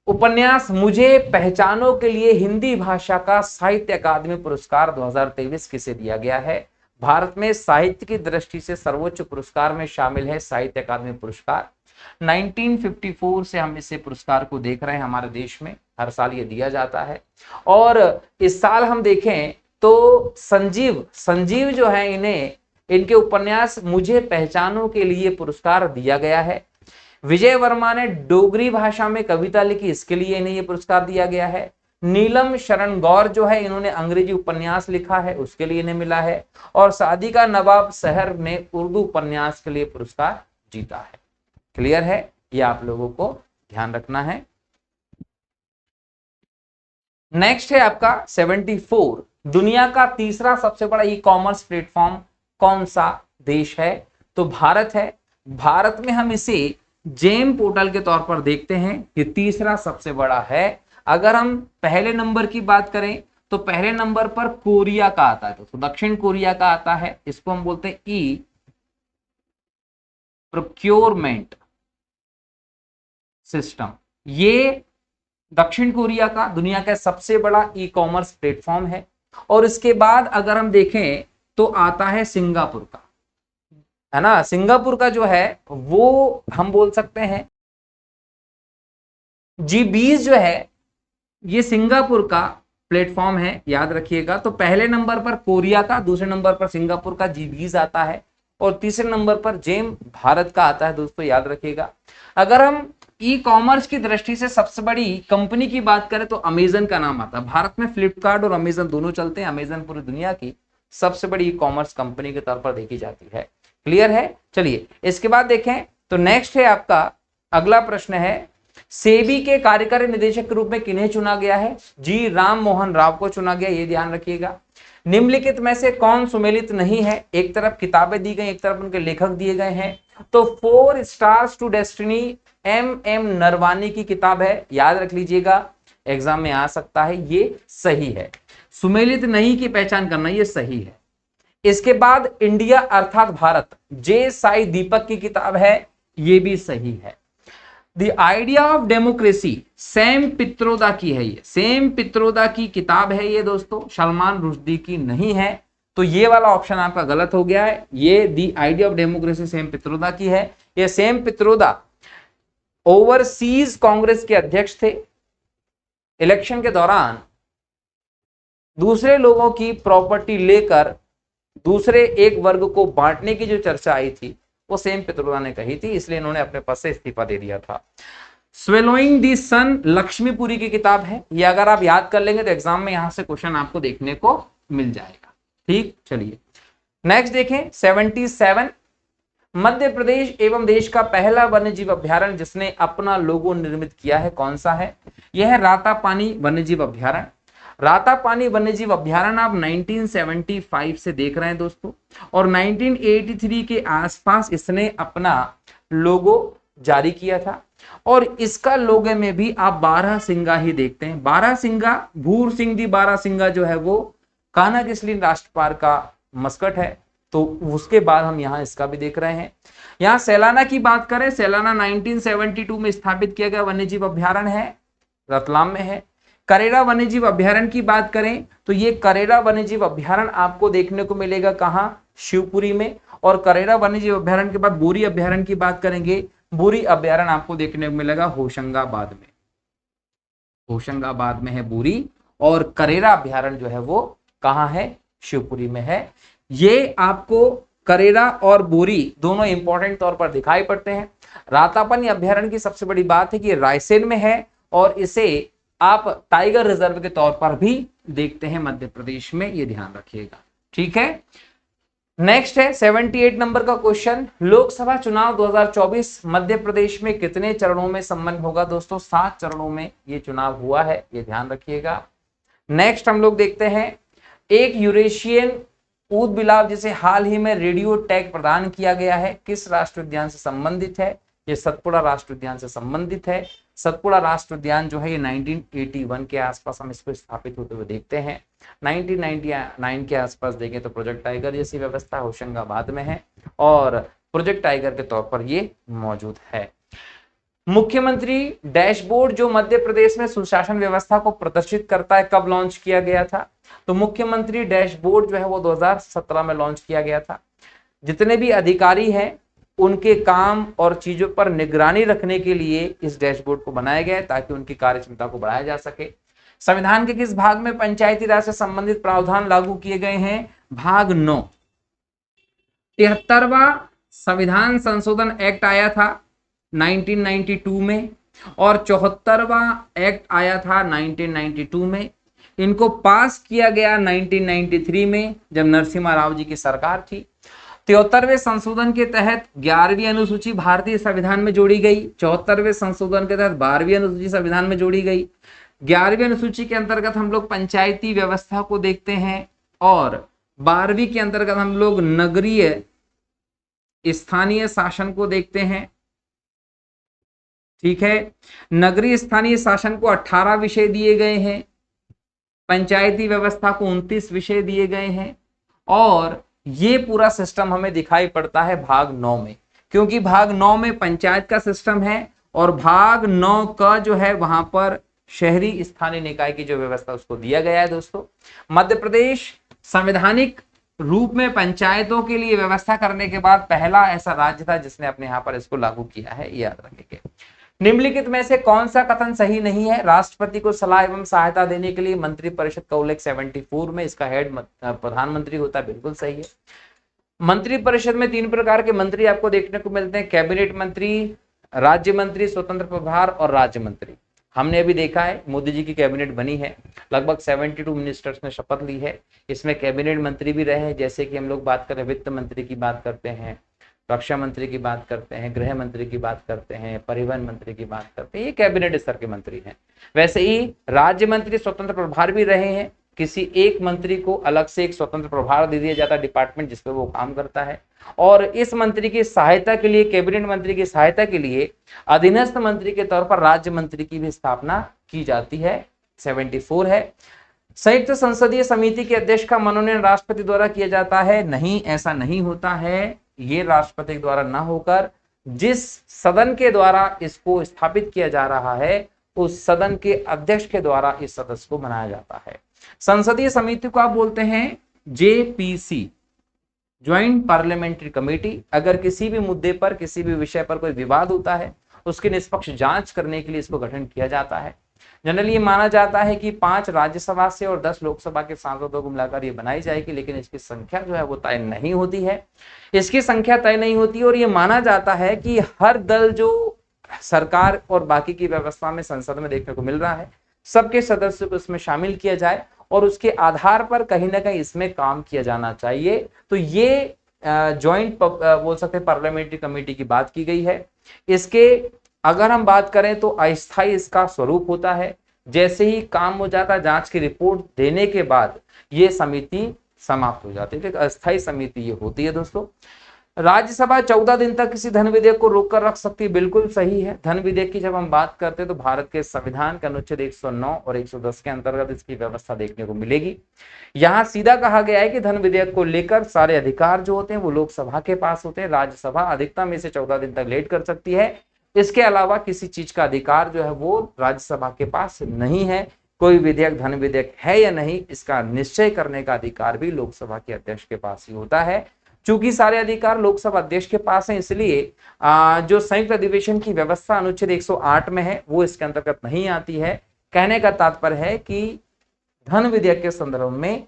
उपन्यास मुझे पहचानो के लिए हिंदी भाषा का साहित्य अकादमी पुरस्कार 2023 किसे दिया गया है? भारत में साहित्य की दृष्टि से सर्वोच्च पुरस्कार में शामिल है साहित्य अकादमी पुरस्कार। 1954 से हम इसे पुरस्कार को देख रहे हैं, हमारे देश में हर साल ये दिया जाता है। और इस साल हम देखें तो संजीव जो है, इनके उपन्यास मुझे पहचानो के लिए पुरस्कार दिया गया है। विजय वर्मा ने डोगरी भाषा में कविता लिखी, इसके लिए इन्हें यह पुरस्कार दिया गया है। नीलम शरण गौर जो है, इन्होंने अंग्रेजी उपन्यास लिखा है, उसके लिए इन्हें मिला है। और सादिका नवाब सहर ने उर्दू उपन्यास के लिए पुरस्कार जीता है। क्लियर है? ये आप लोगों को ध्यान रखना है। नेक्स्ट है आपका 74, दुनिया का तीसरा सबसे बड़ा ई कॉमर्स प्लेटफॉर्म कौन सा देश है? तो भारत है। भारत में हम इसे जेम पोर्टल के तौर पर देखते हैं, ये तीसरा सबसे बड़ा है। अगर हम पहले नंबर की बात करें तो पहले नंबर पर कोरिया का आता है, तो दक्षिण कोरिया का आता है, इसको हम बोलते हैं ई प्रोक्योरमेंट सिस्टम। ये दक्षिण कोरिया का दुनिया का सबसे बड़ा ई कॉमर्स प्लेटफॉर्म है। और इसके बाद अगर हम देखें तो आता है सिंगापुर का, है ना। सिंगापुर का जो है वो हम बोल सकते हैं G20 जो है, ये सिंगापुर का प्लेटफॉर्म है, याद रखिएगा। तो पहले नंबर पर कोरिया का, दूसरे नंबर पर सिंगापुर का G20 आता है, और तीसरे नंबर पर जेम भारत का आता है दोस्तों, याद रखिएगा। अगर हम ई कॉमर्स की दृष्टि से सबसे बड़ी कंपनी की बात करें तो अमेजन का नाम आता है। भारत में फ्लिपकार्ट और अमेजन दोनों चलते हैं। अमेजन पूरी दुनिया की सबसे बड़ी ई कॉमर्स कंपनी के तौर पर देखी जाती है। क्लियर है? चलिए इसके बाद देखें तो नेक्स्ट है आपका अगला प्रश्न है, सेबी के कार्यकारी निदेशक के रूप में किन्हें चुना गया है? जी राम मोहन राव को चुना गया, ये ध्यान रखिएगा। निम्नलिखित में से कौन सुमेलित नहीं है? एक तरफ किताबें दी गई, एक तरफ उनके लेखक दिए गए हैं। तो 4 stars to destiny M Narwani की किताब है, याद रख लीजिएगा, एग्जाम में आ सकता है, ये सही है। सुमेलित नहीं की पहचान करना, ये सही है। इसके बाद इंडिया अर्थात भारत, जे साई दीपक की किताब है, ये भी सही है। The idea of democracy Sam Pitroda की है, ये सैम पित्रोदा की किताब है ये दोस्तों, सलमान रुश्दी की नहीं है। तो ये वाला ऑप्शन आपका गलत हो गया है। ये the idea of democracy Sam Pitroda की है। ये सैम पित्रोदा ओवरसीज कांग्रेस के अध्यक्ष थे। इलेक्शन के दौरान दूसरे लोगों की प्रॉपर्टी लेकर दूसरे एक वर्ग को बांटने की जो चर्चा आई थी वो सैम पित्रोदा ने कही थी, इसलिए इन्होंने अपने पद से इस्तीफा दे दिया था। स्वेलोइंग दी सन लक्ष्मीपुरी की किताब है, ये अगर आप याद कर लेंगे तो एग्जाम में यहां से क्वेश्चन आपको देखने को मिल जाएगा। ठीक, चलिए नेक्स्ट देखें 77, मध्य प्रदेश एवं देश का पहला वन्यजीव अभ्यारण्य जिसने अपना लोगो निर्मित किया है, कौन सा है? यह है रातापानी वन्यजीव अभ्यारण्य। रातापानी वन्यजीव अभ्यारण्य आप 1975 से देख रहे हैं दोस्तों, और 1983 के आसपास इसने अपना लोगो जारी किया था। और इसका लोगो में भी आप बारहसिंगा ही देखते हैं। बारहसिंगा, भूर सिंह दी बारहसिंगा जो है वो कान्हा किसली राष्ट्र पार्क का मस्कट है, तो उसके बाद हम यहाँ इसका भी देख रहे हैं। यहाँ सैलाना की बात करें, सैलाना 1972 में स्थापित किया गया वन्यजीव अभ्यारण्य है, रतलाम में है। करेरा वन्यजीव अभ्यारण्य की बात करें तो ये करेरा वन्यजीव अभ्यारण्य आपको देखने को मिलेगा कहाँ? शिवपुरी में। और करेरा वन्यजीव अभ्यारण्य के बाद बोरी अभ्यारण्य की बात करेंगे, बोरी अभ्यारण्य आपको देखने को मिलेगा होशंगाबाद में। होशंगाबाद में है बोरी, और करेरा अभ्यारण्य जो है वो कहाँ है? शिवपुरी में है। ये आपको करेरा और बोरी दोनों इंपॉर्टेंट तौर पर दिखाई पड़ते हैं। रातापनी अभ्यारण्य की सबसे बड़ी बात है कि रायसेन में है और इसे आप टाइगर रिजर्व के तौर पर भी देखते हैं मध्य प्रदेश में, ये ध्यान रखिएगा। ठीक है, नेक्स्ट है 78 नंबर का क्वेश्चन, लोकसभा चुनाव 2024 मध्य प्रदेश में कितने चरणों में संपन्न होगा? दोस्तों 7 चरणों में ये चुनाव हुआ है, ये ध्यान रखिएगा। नेक्स्ट हम लोग देखते हैं एक यूरेशियन ऊदबिलाव जिसे हाल ही में रेडियो टैग प्रदान किया गया है, किस राष्ट्रीय उद्यान से संबंधित है? ये सतपुड़ा राष्ट्रीय उद्यान से संबंधित है। सतपुड़ा राष्ट्रीय उद्यान जो है ये 1981 के आसपास हम इसको स्थापित होते हुए देखते हैं। 1999 के आसपास देखें तो प्रोजेक्ट टाइगर जैसी व्यवस्था होशंगाबाद में है और प्रोजेक्ट टाइगर के तौर पर ये मौजूद है। मुख्यमंत्री डैशबोर्ड जो मध्य प्रदेश में सुशासन व्यवस्था को प्रदर्शित करता है, कब लॉन्च किया गया था? तो मुख्यमंत्री डैशबोर्ड जो है वो 2017 में लॉन्च किया गया था। जितने भी अधिकारी हैं उनके काम और चीजों पर निगरानी रखने के लिए इस डैशबोर्ड को बनाया गया है ताकि उनकी कार्यक्षमता को बढ़ाया जा सके। संविधान के किस भाग में पंचायती राज से संबंधित प्रावधान लागू किए गए हैं? भाग 9। 73वां संविधान संशोधन एक्ट आया था 1992 में और 74वां एक्ट आया था 1992 में। इनको पास किया गया 1993 में जब नरसिम्हा राव जी की सरकार थी। 73वें संशोधन के तहत 11वीं अनुसूची भारतीय संविधान में जोड़ी गई। 74वें संशोधन के तहत 12वीं अनुसूची संविधान में जोड़ी गई। 11वीं अनुसूची के अंतर्गत हम लोग पंचायती व्यवस्था को देखते हैं और 12वीं के अंतर्गत हम लोग नगरीय स्थानीय शासन को देखते हैं। ठीक है, नगरीय स्थानीय शासन को 18 विषय दिए गए हैं, पंचायती व्यवस्था को 29 विषय दिए गए हैं और ये पूरा सिस्टम हमें दिखाई पड़ता है भाग 9 में, क्योंकि भाग 9 में पंचायत का सिस्टम है और भाग 9 का जो है वहां पर शहरी स्थानीय निकाय की जो व्यवस्था उसको दिया गया है। दोस्तों मध्य प्रदेश संवैधानिक रूप में पंचायतों के लिए व्यवस्था करने के बाद पहला ऐसा राज्य था जिसने अपने यहाँ पर इसको लागू किया है, याद रखेंगे। निम्नलिखित में से कौन सा कथन सही नहीं है? राष्ट्रपति को सलाह एवं सहायता देने के लिए मंत्रिपरिषद का उल्लेख 74 में, इसका हेड प्रधानमंत्री होता है, बिल्कुल सही है। मंत्रिपरिषद में 3 प्रकार के मंत्री आपको देखने को मिलते हैं, कैबिनेट मंत्री, राज्य मंत्री, स्वतंत्र प्रभार और राज्य मंत्री। हमने अभी देखा है मोदी जी की कैबिनेट बनी है, लगभग 72 मिनिस्टर्स ने शपथ ली है। इसमें कैबिनेट मंत्री भी रहे हैं, जैसे कि हम लोग बात करें वित्त मंत्री की बात करते हैं, रक्षा मंत्री की बात करते हैं, गृह मंत्री की बात करते हैं, परिवहन मंत्री की बात करते हैं, ये कैबिनेट स्तर के मंत्री हैं। वैसे ही राज्य मंत्री स्वतंत्र प्रभार भी रहे हैं, किसी एक मंत्री को अलग से एक स्वतंत्र प्रभार दे दिया जाता है, डिपार्टमेंट जिसपे वो काम करता है। और इस मंत्री की सहायता के लिए, कैबिनेट मंत्री की सहायता के लिए अधीनस्थ मंत्री के तौर पर राज्य मंत्री की भी स्थापना की जाती है, 74 है। संयुक्त संसदीय समिति के अध्यक्ष का मनोनयन राष्ट्रपति द्वारा किया जाता है? नहीं, ऐसा नहीं होता है। ये राष्ट्रपति द्वारा ना होकर जिस सदन के द्वारा इसको स्थापित किया जा रहा है उस सदन के अध्यक्ष के द्वारा इस सदस्य को बनाया जाता है। संसदीय समिति को आप बोलते हैं जेपीसी, ज्वाइंट पार्लियामेंट्री कमेटी। अगर किसी भी मुद्दे पर, किसी भी विषय पर कोई विवाद होता है उसकी निष्पक्ष जांच करने के लिए इसको गठन किया जाता है। जनरली ये माना जाता है कि 5 राज्यसभा से और 10 लोकसभा के सांसदों को मिलाकर ये बनाई जाएगी, लेकिन इसकी संख्या जो है वो तय नहीं होती है। इसकी संख्या तय नहीं होती और ये माना जाता है कि हर दल जो सरकार और बाकी की व्यवस्था में संसद में देखने को मिल रहा है, सबके सदस्यों को इसमें शामिल किया जाए और उसके आधार पर कहीं ना कहीं इसमें काम किया जाना चाहिए। तो ये ज्वाइंट बोल सकते हैं पार्लियामेंट्री कमेटी की बात की गई है। इसके अगर हम बात करें तो अस्थायी इसका स्वरूप होता है, जैसे ही काम हो जाता है जांच की रिपोर्ट देने के बाद ये समिति समाप्त हो जाती है, तो अस्थायी समिति ये होती है। दोस्तों राज्यसभा 14 दिन तक किसी धन विधेयक को रोक कर रख सकती है, बिल्कुल सही है। धन विधेयक की जब हम बात करते हैं तो भारत के संविधान के अनुच्छेद 109 और 110 के अंतर्गत इसकी व्यवस्था देखने को मिलेगी। यहाँ सीधा कहा गया है कि धन विधेयक को लेकर सारे अधिकार जो होते हैं वो लोकसभा के पास होते हैं, राज्यसभा अधिकतम इसे 14 दिन तक लेट कर सकती है। इसके अलावा किसी चीज का अधिकार जो है वो राज्यसभा के पास नहीं है। कोई विधेयक धन विधेयक है या नहीं इसका निश्चय करने का अधिकार भी लोकसभा के अध्यक्ष के पास ही होता है। चूंकि सारे अधिकार लोकसभा अध्यक्ष के पास हैं, इसलिए जो संयुक्त अधिवेशन की व्यवस्था अनुच्छेद 108 में है वो इसके अंतर्गत नहीं आती है। कहने का तात्पर्य है कि धन विधेयक के संदर्भ में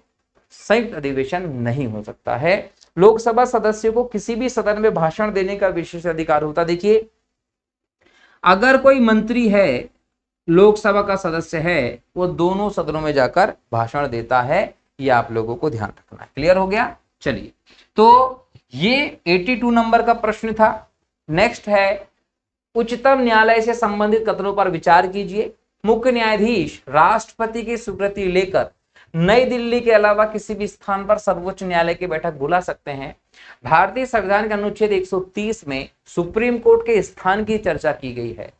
संयुक्त अधिवेशन नहीं हो सकता है। लोकसभा सदस्य को किसी भी सदन में भाषण देने का विशेष अधिकार होता। देखिए, अगर कोई मंत्री है, लोकसभा का सदस्य है, वो दोनों सदनों में जाकर भाषण देता है। ये आप लोगों को ध्यान रखना है। क्लियर हो गया? चलिए, तो ये 82 नंबर का प्रश्न था। नेक्स्ट है, उच्चतम न्यायालय से संबंधित कथनों पर विचार कीजिए। मुख्य न्यायाधीश राष्ट्रपति की स्वीकृति लेकर नई दिल्ली के अलावा किसी भी स्थान पर सर्वोच्च न्यायालय की बैठक बुला सकते हैं। भारतीय संविधान के अनुच्छेद 130 में सुप्रीम कोर्ट के स्थान की चर्चा की गई है।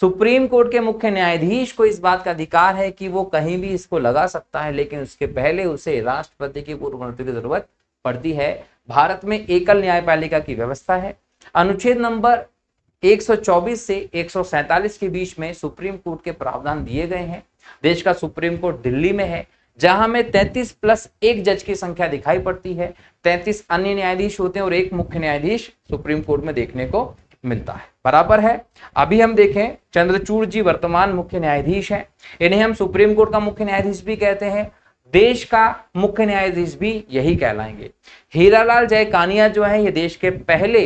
सुप्रीम कोर्ट के मुख्य न्यायाधीश को इस बात का अधिकार है कि वो कहीं भी इसको लगा सकता है, लेकिन उसके पहले उसे राष्ट्रपति की पूर्व अनुमति की जरूरत पड़ती है। भारत में एकल न्यायपालिका की व्यवस्था है। अनुच्छेद नंबर 124 से 147 के बीच में सुप्रीम कोर्ट के प्रावधान दिए गए हैं। देश का सुप्रीम कोर्ट दिल्ली में है, जहां में 33 प्लस 1 जज की संख्या दिखाई पड़ती है। 33 अन्य न्यायाधीश होते हैं और एक मुख्य न्यायाधीश सुप्रीम कोर्ट में देखने को मिलता है। बराबर है। अभी हम देखें, चंद्रचूड़ जी वर्तमान मुख्य न्यायाधीश हैं। इन्हें हम सुप्रीम कोर्ट का मुख्य न्यायाधीश भी कहते हैं, देश का मुख्य न्यायाधीश भी यही कहलाएंगे। हीरालाल जयकानिया जो है, ये देश के पहले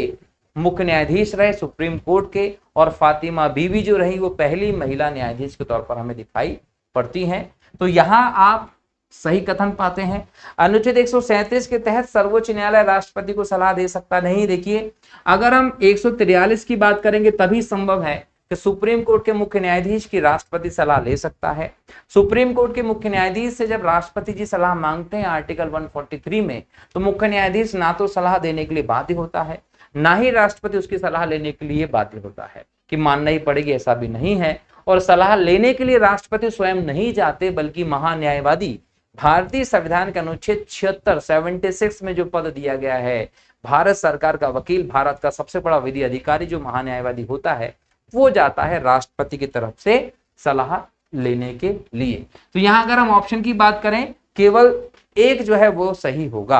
मुख्य न्यायाधीश रहे सुप्रीम कोर्ट के, और फातिमा बीवी जो रही वो पहली महिला न्यायाधीश के तौर पर हमें दिखाई पड़ती हैं। तो यहां आप सही कथन पाते हैं। अनुच्छेद 137 के तहत सर्वोच्च न्यायालय राष्ट्रपति को सलाह दे सकता नहीं। देखिए, अगर हम 143 की बात करेंगे तभी संभव है कि सुप्रीम कोर्ट के मुख्य न्यायाधीश की राष्ट्रपति सलाह ले सकता है। सुप्रीम कोर्ट के मुख्य न्यायाधीश से जब राष्ट्रपति जी सलाह मांगते हैं आर्टिकल 143 में, तो मुख्य न्यायाधीश ना तो सलाह देने के लिए बाध्य होता है, ना ही राष्ट्रपति उसकी सलाह लेने के लिए बाध्य होता है कि मानना ही पड़ेगी, ऐसा भी नहीं है। और सलाह लेने के लिए राष्ट्रपति स्वयं नहीं जाते, बल्कि महान्यायवादी भारतीय संविधान के अनुच्छेद 76 में जो पद दिया गया है, भारत सरकार का वकील, भारत का सबसे बड़ा विधि अधिकारी जो महान्यायवादी होता है, वो जाता है राष्ट्रपति की तरफ से सलाह लेने के लिए। तो यहां अगर हम ऑप्शन की बात करें, केवल एक जो है वो सही होगा।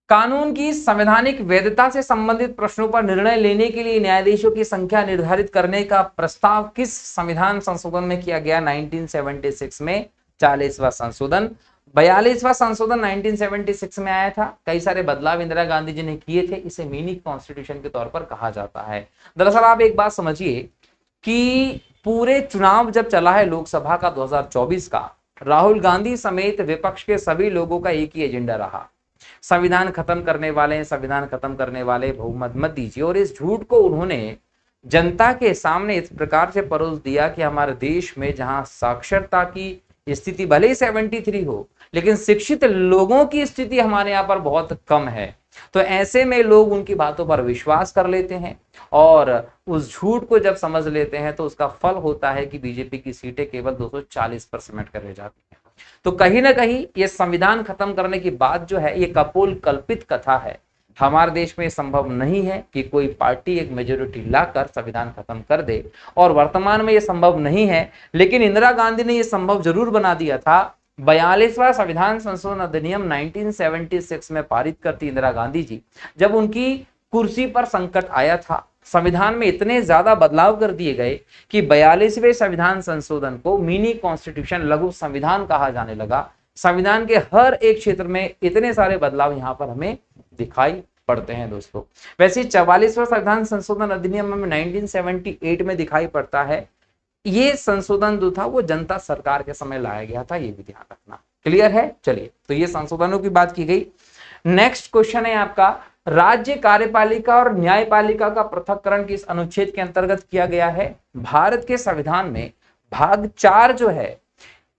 कानून की संवैधानिक वैधता से संबंधित प्रश्नों पर निर्णय लेने के लिए न्यायाधीशों की संख्या निर्धारित करने का प्रस्ताव किस संविधान संशोधन में किया गया? 1976 में 40वां संशोधन। 42वां संशोधन 1976 में आया था। कई सारे बदलाव इंदिरा गांधी जी ने किए थे। इसे मिनी कॉन्स्टिट्यूशन के तौर पर कहा जाता है। दरअसल आप एक बात समझिए कि पूरे चुनाव जब चला है लोकसभा का 2024 का, राहुल गांधी समेत विपक्ष के सभी लोगों का एक ही एजेंडा रहा, संविधान खत्म करने वाले, संविधान खत्म करने वाले, बहुमत मत दीजिए। और इस झूठ को उन्होंने जनता के सामने इस प्रकार से परोस दिया कि हमारे देश में जहां साक्षरता की स्थिति भले ही 73 हो, लेकिन शिक्षित लोगों की स्थिति हमारे यहाँ पर बहुत कम है। तो ऐसे में लोग उनकी बातों पर विश्वास कर लेते हैं और उस झूठ को जब समझ लेते हैं तो उसका फल होता है कि बीजेपी की सीटें केवल 240 पर सिमट कर रह जाती हैं। तो कहीं ना कहीं ये संविधान खत्म करने की बात जो है, ये कपोल कल्पित कथा है। हमारे देश में संभव नहीं है कि कोई पार्टी एक मेजोरिटी लाकर संविधान खत्म कर दे, और वर्तमान में यह संभव नहीं है। लेकिन इंदिरा गांधी ने यह संभव जरूर बना दिया था। 42वां संविधान संशोधन अधिनियम 1976 में पारित करती इंदिरा गांधी जी, जब उनकी कुर्सी पर संकट आया था, संविधान में इतने ज्यादा बदलाव कर दिए गए कि 42वें संविधान संशोधन को मिनी कॉन्स्टिट्यूशन, लघु संविधान कहा जाने लगा। संविधान के हर एक क्षेत्र में इतने सारे बदलाव यहाँ पर हमें दिखाई पड़ते हैं दोस्तों। वैसे 44वां संविधान संशोधन अधिनियम में 1978 में दिखाई पड़ता है। ये संशोधन जो था वो जनता सरकार के समय लाया गया था, ये भी ध्यान रखना। क्लियर है? चलिए, तो ये संशोधनों की बात की गई। नेक्स्ट क्वेश्चन है आपका, राज्य कार्यपालिका और न्यायपालिका का पृथक्करण किस अनुच्छेद के अंतर्गत किया गया है? भारत के संविधान में भाग 4 जो है,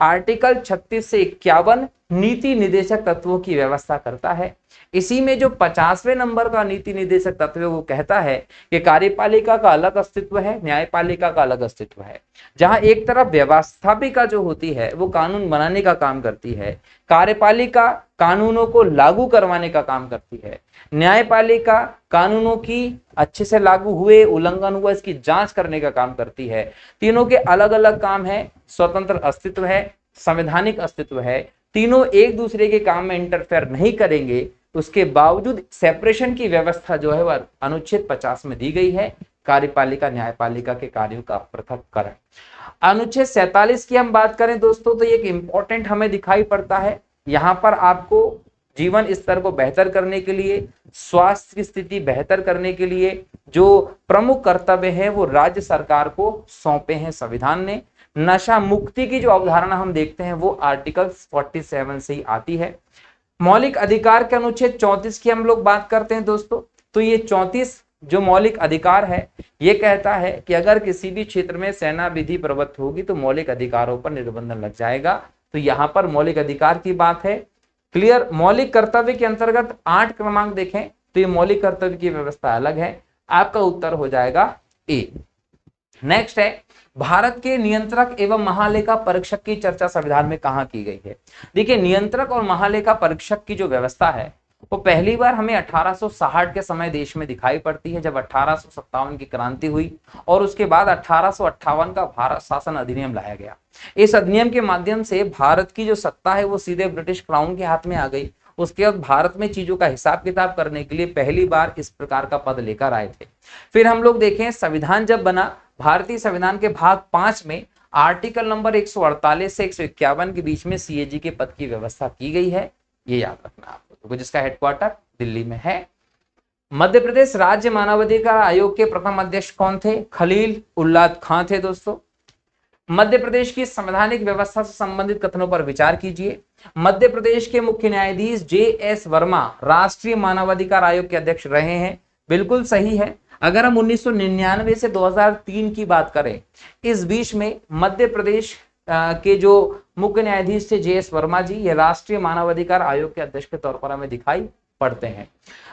आर्टिकल 36 से 51 नीति निर्देशक तत्वों की व्यवस्था करता है। इसी में जो 50वें नंबर का नीति निर्देशक तत्व है वो कहता है कि कार्यपालिका का अलग अस्तित्व है, न्यायपालिका का अलग अस्तित्व है। जहां एक तरफ व्यवस्थापिका जो होती है वो कानून बनाने का काम करती है, कार्यपालिका कानूनों को लागू करवाने का काम करती है, न्यायपालिका कानूनों की अच्छे से लागू हुए, उल्लंघन हुआ, इसकी जांच करने का काम करती है। तीनों के अलग अलग काम है, स्वतंत्र अस्तित्व है, संवैधानिक अस्तित्व है। तीनों एक दूसरे के काम में इंटरफेयर नहीं करेंगे, उसके बावजूद सेपरेशन की व्यवस्था जो है वह अनुच्छेद 50 में दी गई है, कार्यपालिका न्यायपालिका के कार्यों का पृथक्करण। अनुच्छेद 47 की हम बात करें दोस्तों, तो एक इंपॉर्टेंट हमें दिखाई पड़ता है। यहां पर आपको जीवन स्तर को बेहतर करने के लिए, स्वास्थ्य की स्थिति बेहतर करने के लिए जो प्रमुख कर्तव्य है वो राज्य सरकार को सौंपे हैं संविधान ने। नशा मुक्ति की जो अवधारणा हम देखते हैं वो आर्टिकल 47 से ही आती है। मौलिक अधिकार के अनुच्छेद 34 की हम लोग बात करते हैं दोस्तों, तो ये 34 जो मौलिक अधिकार है ये कहता है कि अगर किसी भी क्षेत्र में सेना विधि प्रवृत्त होगी तो मौलिक अधिकारों पर निर्बंधन लग जाएगा। तो यहाँ पर मौलिक अधिकार की बात है। क्लियर। मौलिक कर्तव्य के अंतर्गत 8 क्रमांक देखें तो ये मौलिक कर्तव्य की व्यवस्था अलग है। आपका उत्तर हो जाएगा ए। नेक्स्ट है, भारत के नियंत्रक एवं महालेखा परीक्षक की चर्चा संविधान में कहां की गई है। देखिए, नियंत्रक और महालेखा परीक्षक की जो व्यवस्था है वो पहली बार हमें 1860 के समय देश में दिखाई पड़ती है, जब 1857 की क्रांति हुई और उसके बाद 1858 का भारत शासन अधिनियम लाया गया। इस अधिनियम के माध्यम से भारत की जो सत्ता है वो सीधे ब्रिटिश क्राउन के हाथ में आ गई। उसके बाद भारत में चीजों का हिसाब किताब करने के लिए पहली बार इस प्रकार का पद लेकर आए थे। फिर हम लोग देखें, संविधान जब बना, भारतीय संविधान के भाग 5 में आर्टिकल नंबर 148 से 151 के बीच में सीएजी के पद की व्यवस्था की गई है, ये याद रखना आप लोगों को, जिसका हेडक्वार्टर दिल्ली में है। मध्य प्रदेश राज्य मानवाधिकार आयोग के प्रथम अध्यक्ष कौन थे? खलील उल्लाद खां थे दोस्तों। मध्य प्रदेश की संवैधानिक व्यवस्था से संबंधित कथनों पर विचार कीजिए। मध्य प्रदेश के मुख्य न्यायाधीश जे.एस. वर्मा राष्ट्रीय मानवाधिकार आयोग के अध्यक्ष रहे हैं, बिल्कुल सही है। अगर हम 1999 से 2003 की बात करें, इस बीच में मध्य प्रदेश के जो मुख्य न्यायाधीश थे जे.एस. वर्मा जी, ये राष्ट्रीय मानवाधिकार आयोग के अध्यक्ष के तौर पर हमें दिखाई पड़ते हैं।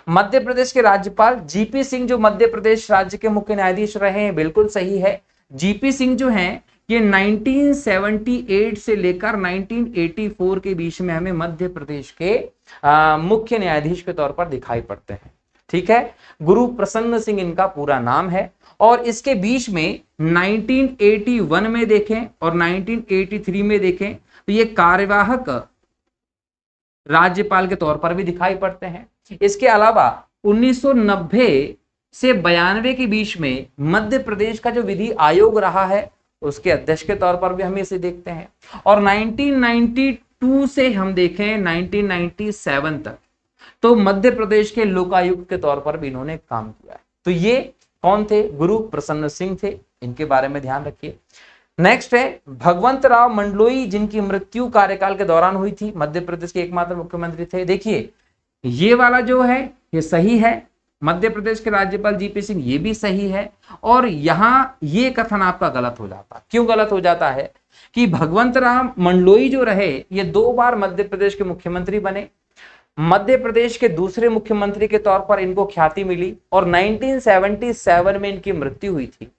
मध्य प्रदेश के राज्यपाल जीपी सिंह जो मध्य प्रदेश राज्य के मुख्य न्यायाधीश रहे हैं, बिल्कुल सही है। जीपी सिंह जो हैं ये 1978 से लेकर 1984 के बीच में हमें मध्य प्रदेश के मुख्य न्यायाधीश के तौर पर दिखाई पड़ते हैं। ठीक है, गुरु प्रसन्न सिंह इनका पूरा नाम है। और इसके बीच में 1981 में देखें और 1983 में देखें तो ये कार्यवाहक राज्यपाल के तौर पर भी दिखाई पड़ते हैं। इसके अलावा 1990 से 92 के बीच में मध्य प्रदेश का जो विधि आयोग रहा है उसके अध्यक्ष के तौर पर भी हम इसे देखते हैं। और 1992 से हम देखें 1997 तक तो मध्य प्रदेश के लोकायुक्त के तौर पर भी इन्होंने काम किया है। तो ये कौन थे? गुरु प्रसन्न सिंह थे, इनके बारे में ध्यान रखिए। नेक्स्ट है भगवंत राव मंडलोई, जिनकी मृत्यु कार्यकाल के दौरान हुई थी, मध्य प्रदेश के एकमात्र मुख्यमंत्री थे। देखिए ये वाला जो है ये सही है, मध्य प्रदेश के राज्यपाल जीपी सिंह, ये भी सही है। और यहां ये कथन आपका गलत हो जाता है। क्यों गलत हो जाता है? कि भगवंत राम मंडलोई जो रहे ये 2 बार मध्य प्रदेश के मुख्यमंत्री बने, मध्य प्रदेश के दूसरे मुख्यमंत्री के तौर पर इनको ख्याति मिली और 1977 में इनकी मृत्यु हुई थी,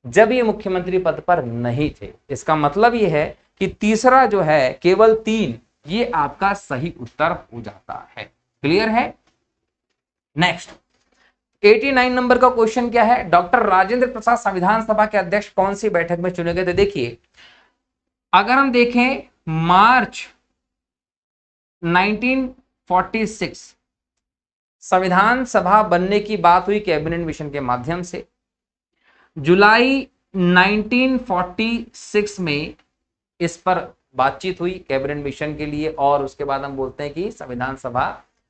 जब ये मुख्यमंत्री पद पर नहीं थे। इसका मतलब ये है कि तीसरा जो है केवल 3, ये आपका सही उत्तर हो जाता है। क्लियर है? नेक्स्ट 89 नंबर का क्वेश्चन क्या है? डॉक्टर राजेंद्र प्रसाद संविधान सभा के अध्यक्ष कौन सी बैठक में चुने गए थे? देखिए अगर हम देखें मार्च 1946 संविधान सभा बनने की बात हुई कैबिनेट मिशन के माध्यम से। जुलाई 1946 में इस पर बातचीत हुई कैबिनेट मिशन के लिए और उसके बाद हम बोलते हैं कि संविधान सभा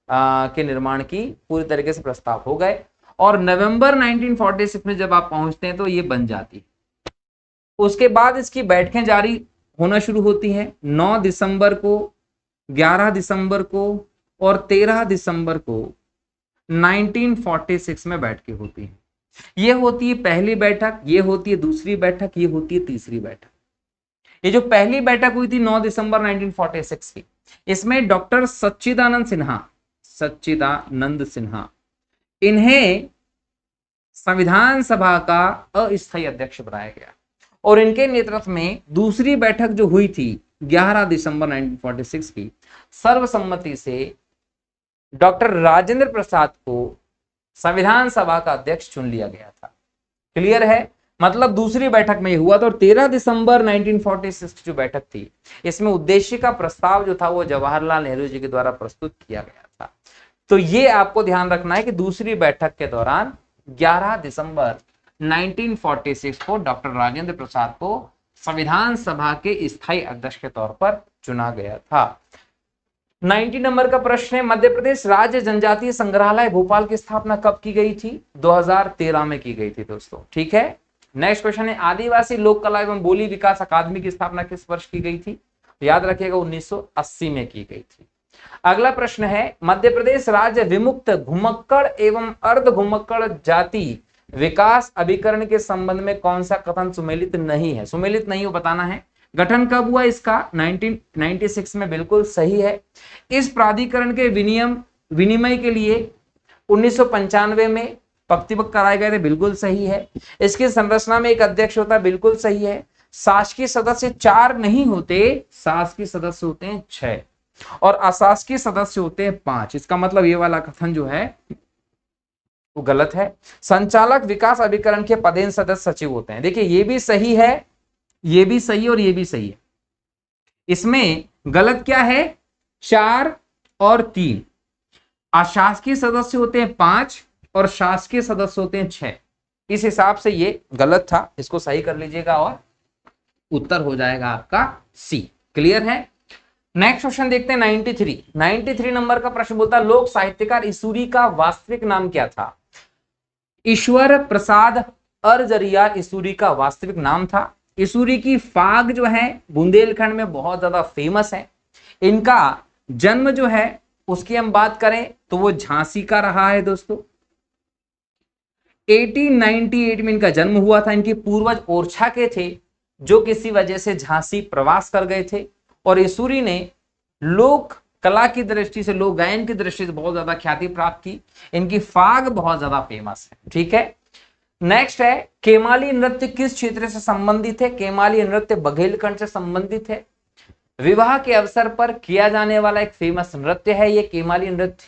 के निर्माण की पूरी तरीके से प्रस्ताव हो गए और नवंबर 1946 में जब आप पहुंचते हैं तो ये बन जाती। उसके बाद इसकी बैठकें जारी होना शुरू होती हैं। 9 दिसंबर को, 11 दिसंबर को और 13 दिसंबर को 1946 में बैठकें होती हैं। ये होती है पहली बैठक, ये होती है दूसरी बैठक, ये होती है तीसरी बैठक। ये जो पहली बैठक हुई थी 9 दिसंबर 1946 की, इसमें डॉक्टर सच्चिदानंद सिन्हा इन्हें संविधान सभा का अस्थायी अध्यक्ष बनाया गया और इनके नेतृत्व में दूसरी बैठक जो हुई थी 11 दिसंबर 1946 की, सर्वसम्मति से डॉक्टर राजेंद्र प्रसाद को संविधान सभा का अध्यक्ष चुन लिया गया था। क्लियर है? मतलब दूसरी बैठक में हुआ था। और 13 दिसंबर 1946 की जो बैठक थी इसमें उद्देश्य का प्रस्ताव जो था वो जवाहरलाल नेहरू जी के द्वारा प्रस्तुत किया गया था। तो ये आपको ध्यान रखना है कि दूसरी बैठक के दौरान 11 दिसंबर 1946 को डॉक्टर राजेंद्र प्रसाद को संविधान सभा के स्थायी अध्यक्ष के तौर पर चुना गया था। 90 नंबर का प्रश्न है, मध्य प्रदेश राज्य जनजातीय संग्रहालय भोपाल की स्थापना कब की गई थी? 2013 में की गई थी दोस्तों। ठीक है, नेक्स्ट क्वेश्चन है, आदिवासी लोक कला एवं बोली विकास अकादमी की स्थापना किस वर्ष की गई थी? याद रखिएगा 1980 में की गई थी। अगला प्रश्न है, मध्य प्रदेश राज्य विमुक्त घुमक्कड़ एवं अर्ध घुमक्कड़ जाति विकास अभिकरण के संबंध में कौन सा कथन सुमेलित नहीं है? सुमेलित नहीं हो बताना है। गठन कब हुआ इसका? 1996 में, बिल्कुल सही है। इस प्राधिकरण के विनिमय के लिए 1995 में पंक्तिबद्ध कराए गए थे, बिल्कुल सही है। इसकी संरचना में एक अध्यक्ष होता है, बिल्कुल सही है। शासकीय सदस्य 4 नहीं होते, शासकीय सदस्य होते हैं 6 और अशासकीय सदस्य होते हैं 5। इसका मतलब ये वाला कथन जो है वो गलत है। संचालक विकास अभिकरण के पदेन सदस्य सचिव होते हैं। देखिए ये भी सही है, ये भी सही और ये भी सही है। इसमें गलत क्या है? 4 और 3। अशासकीय सदस्य होते हैं 5 और शासकीय सदस्य होते हैं 6। इस हिसाब से ये गलत था, इसको सही कर लीजिएगा और उत्तर हो जाएगा आपका सी। क्लियर है? नेक्स्ट क्वेश्चन देखते हैं 93 नंबर का प्रश्न बोलता है, लोक साहित्यकार ईसुरी का वास्तविक नाम क्या था? ईश्वर प्रसाद अरजरिया ईसुरी का वास्तविक नाम था। ईसुरी की फाग जो है बुंदेलखंड में बहुत ज्यादा फेमस है। इनका जन्म जो है उसकी हम बात करें तो वो झांसी का रहा है दोस्तों। 1898 में इनका जन्म हुआ था। इनके पूर्वज ओरछा के थे जो किसी वजह से झांसी प्रवास कर गए थे और ईसुरी ने लोक कला की दृष्टि से, लोक गायन की दृष्टि से बहुत ज्यादा ख्याति प्राप्त की। इनकी फाग बहुत ज्यादा फेमस है। ठीक है, नेक्स्ट है, केमाली नृत्य किस क्षेत्र से संबंधित है? केमाली नृत्य बघेलखंड से संबंधित है। विवाह के अवसर पर किया जाने वाला एक फेमस नृत्य है ये केमाली नृत्य।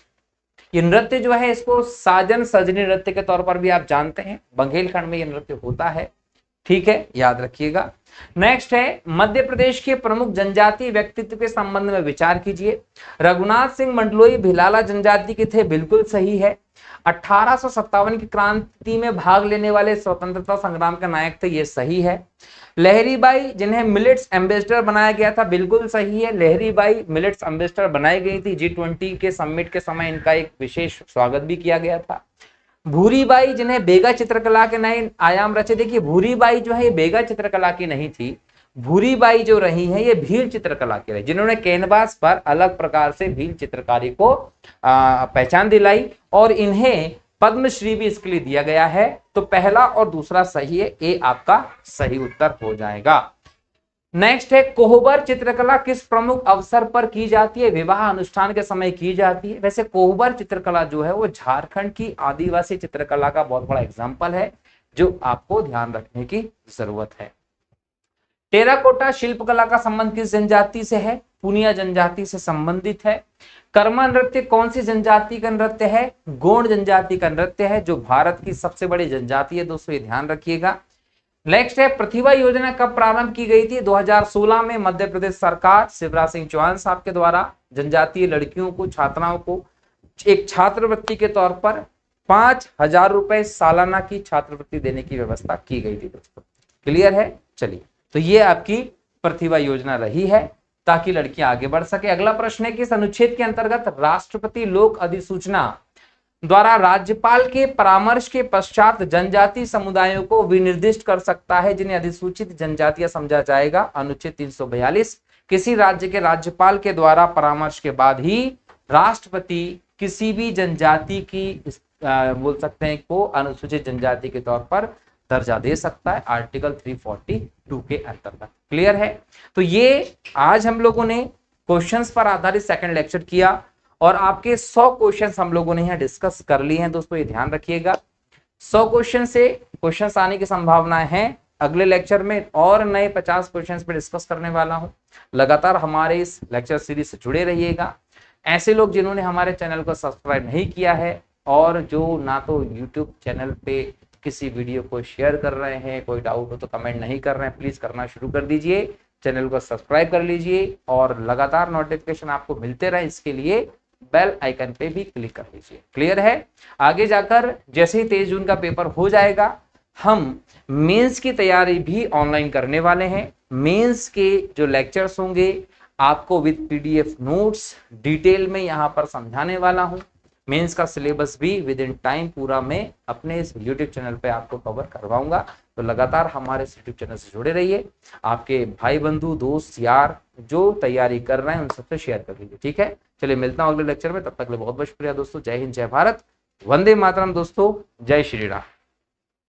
ये नृत्य जो है इसको साजन सजनी नृत्य के तौर पर भी आप जानते हैं। बघेलखंड में ये नृत्य होता है। ठीक है, याद रखिएगा। नेक्स्ट है, मध्य प्रदेश के प्रमुख जनजातीय व्यक्तित्व के संबंध में विचार कीजिए। रघुनाथ सिंह मंडलोई भिलाला जनजाति के थे, बिल्कुल सही है। 1857 की क्रांति में भाग लेने वाले स्वतंत्रता संग्राम के नायक थे, ये सही है। लहरी बाई जिन्हें मिलेट्स एम्बेसडर बनाया गया था, बिल्कुल सही है। लहरी बाई मिलेट्स एम्बेसडर बनाई गई थी। G20 के समिट के समय इनका एक विशेष स्वागत भी किया गया था। भूरीबाई जिन्हें बेगा चित्रकला के नए आयाम रचे। देखिए भूरीबाई जो है ये बेगा चित्रकला की नहीं थी। भूरीबाई जो रही है ये भील चित्रकला की रही, जिन्होंने कैनवास पर अलग प्रकार से भील चित्रकारी को पहचान दिलाई और इन्हें पद्मश्री भी इसके लिए दिया गया है। तो पहला और दूसरा सही है, ए आपका सही उत्तर हो जाएगा। नेक्स्ट है, कोहबर चित्रकला किस प्रमुख अवसर पर की जाती है? विवाह अनुष्ठान के समय की जाती है। वैसे कोहबर चित्रकला जो है वो झारखंड की आदिवासी चित्रकला का बहुत बड़ा एग्जाम्पल है जो आपको ध्यान रखने की जरूरत है। टेराकोटा शिल्पकला का संबंध किस जनजाति से है? पुनिया जनजाति से संबंधित है। कर्मा नृत्य कौन सी जनजाति का नृत्य है? गोंड जनजाति का नृत्य है जो भारत की सबसे बड़ी जनजाति है दोस्तों, ये ध्यान रखिएगा। नेक्स्ट है, प्रतिभा योजना कब प्रारंभ की गई थी? 2016 में मध्य प्रदेश सरकार शिवराज सिंह चौहान साहब के द्वारा जनजातीय लड़कियों को, छात्राओं को एक छात्रवृत्ति के तौर पर 5,000 रुपए सालाना की छात्रवृत्ति देने की व्यवस्था की गई थी दोस्तों। क्लियर है? चलिए, तो ये आपकी प्रतिभा योजना रही है ताकि लड़कियां आगे बढ़ सके। अगला प्रश्न है कि इस अनुच्छेद के अंतर्गत राष्ट्रपति लोक अधिसूचना द्वारा राज्यपाल के परामर्श के पश्चात जनजाति समुदायों को विनिर्दिष्ट कर सकता है जिन्हें अधिसूचित जनजातियां समझा जाएगा। अनुच्छेद 342, किसी राज्य के राज्यपाल के द्वारा परामर्श के बाद ही राष्ट्रपति किसी भी जनजाति की बोल सकते हैं को अनुसूचित जनजाति के तौर पर दर्जा दे सकता है, आर्टिकल 342 के अंतर्गत। क्लियर है? तो ये आज हम लोगों ने क्वेश्चंस पर आधारित सेकंड लेक्चर किया और आपके 100 क्वेश्चंस हम लोगों ने यहाँ डिस्कस कर लिए हैं दोस्तों, ये ध्यान रखिएगा। 100 क्वेश्चन से क्वेश्चंस आने की संभावनाएं हैं। अगले लेक्चर में और नए 50 क्वेश्चंस पे डिस्कस करने वाला हूं। लगातार हमारे इस लेक्चर सीरीज से जुड़े रहिएगा। ऐसे लोग जिन्होंने हमारे चैनल को सब्सक्राइब नहीं किया है और जो ना तो यूट्यूब चैनल पे किसी वीडियो को शेयर कर रहे हैं, कोई डाउट हो तो कमेंट नहीं कर रहे हैं, प्लीज करना शुरू कर दीजिए। चैनल को सब्सक्राइब कर लीजिए और लगातार नोटिफिकेशन आपको मिलते रहे, इसके लिए बेल आइकन पे भी क्लिक कर लीजिए। क्लियर है? आगे जाकर जैसे ही 23 जून का पेपर हो जाएगा हम मेंस की तैयारी भी ऑनलाइन करने वाले हैं। मेंस के जो लेक्चर्स होंगे आपको विद पीडीएफ नोट्स डिटेल में यहाँ पर समझाने वाला हूँ। मेंस का सिलेबस भी विद इन टाइम पूरा मैं अपने इस यूट्यूब चैनल पे आपको कवर करवाऊंगा। तो लगातार हमारे इस यूट्यूब चैनल से जुड़े रहिए। आपके भाई बंधु दोस्त यार जो तैयारी कर रहे हैं उन सबसे शेयर कर लीजिए, ठीक है। चलिए मिलता हूँ अगले लेक्चर में, तब तक के लिए बहुत बहुत शुक्रिया दोस्तों। जय हिंद, जय भारत, वंदे मातरम दोस्तों, जय श्री राम।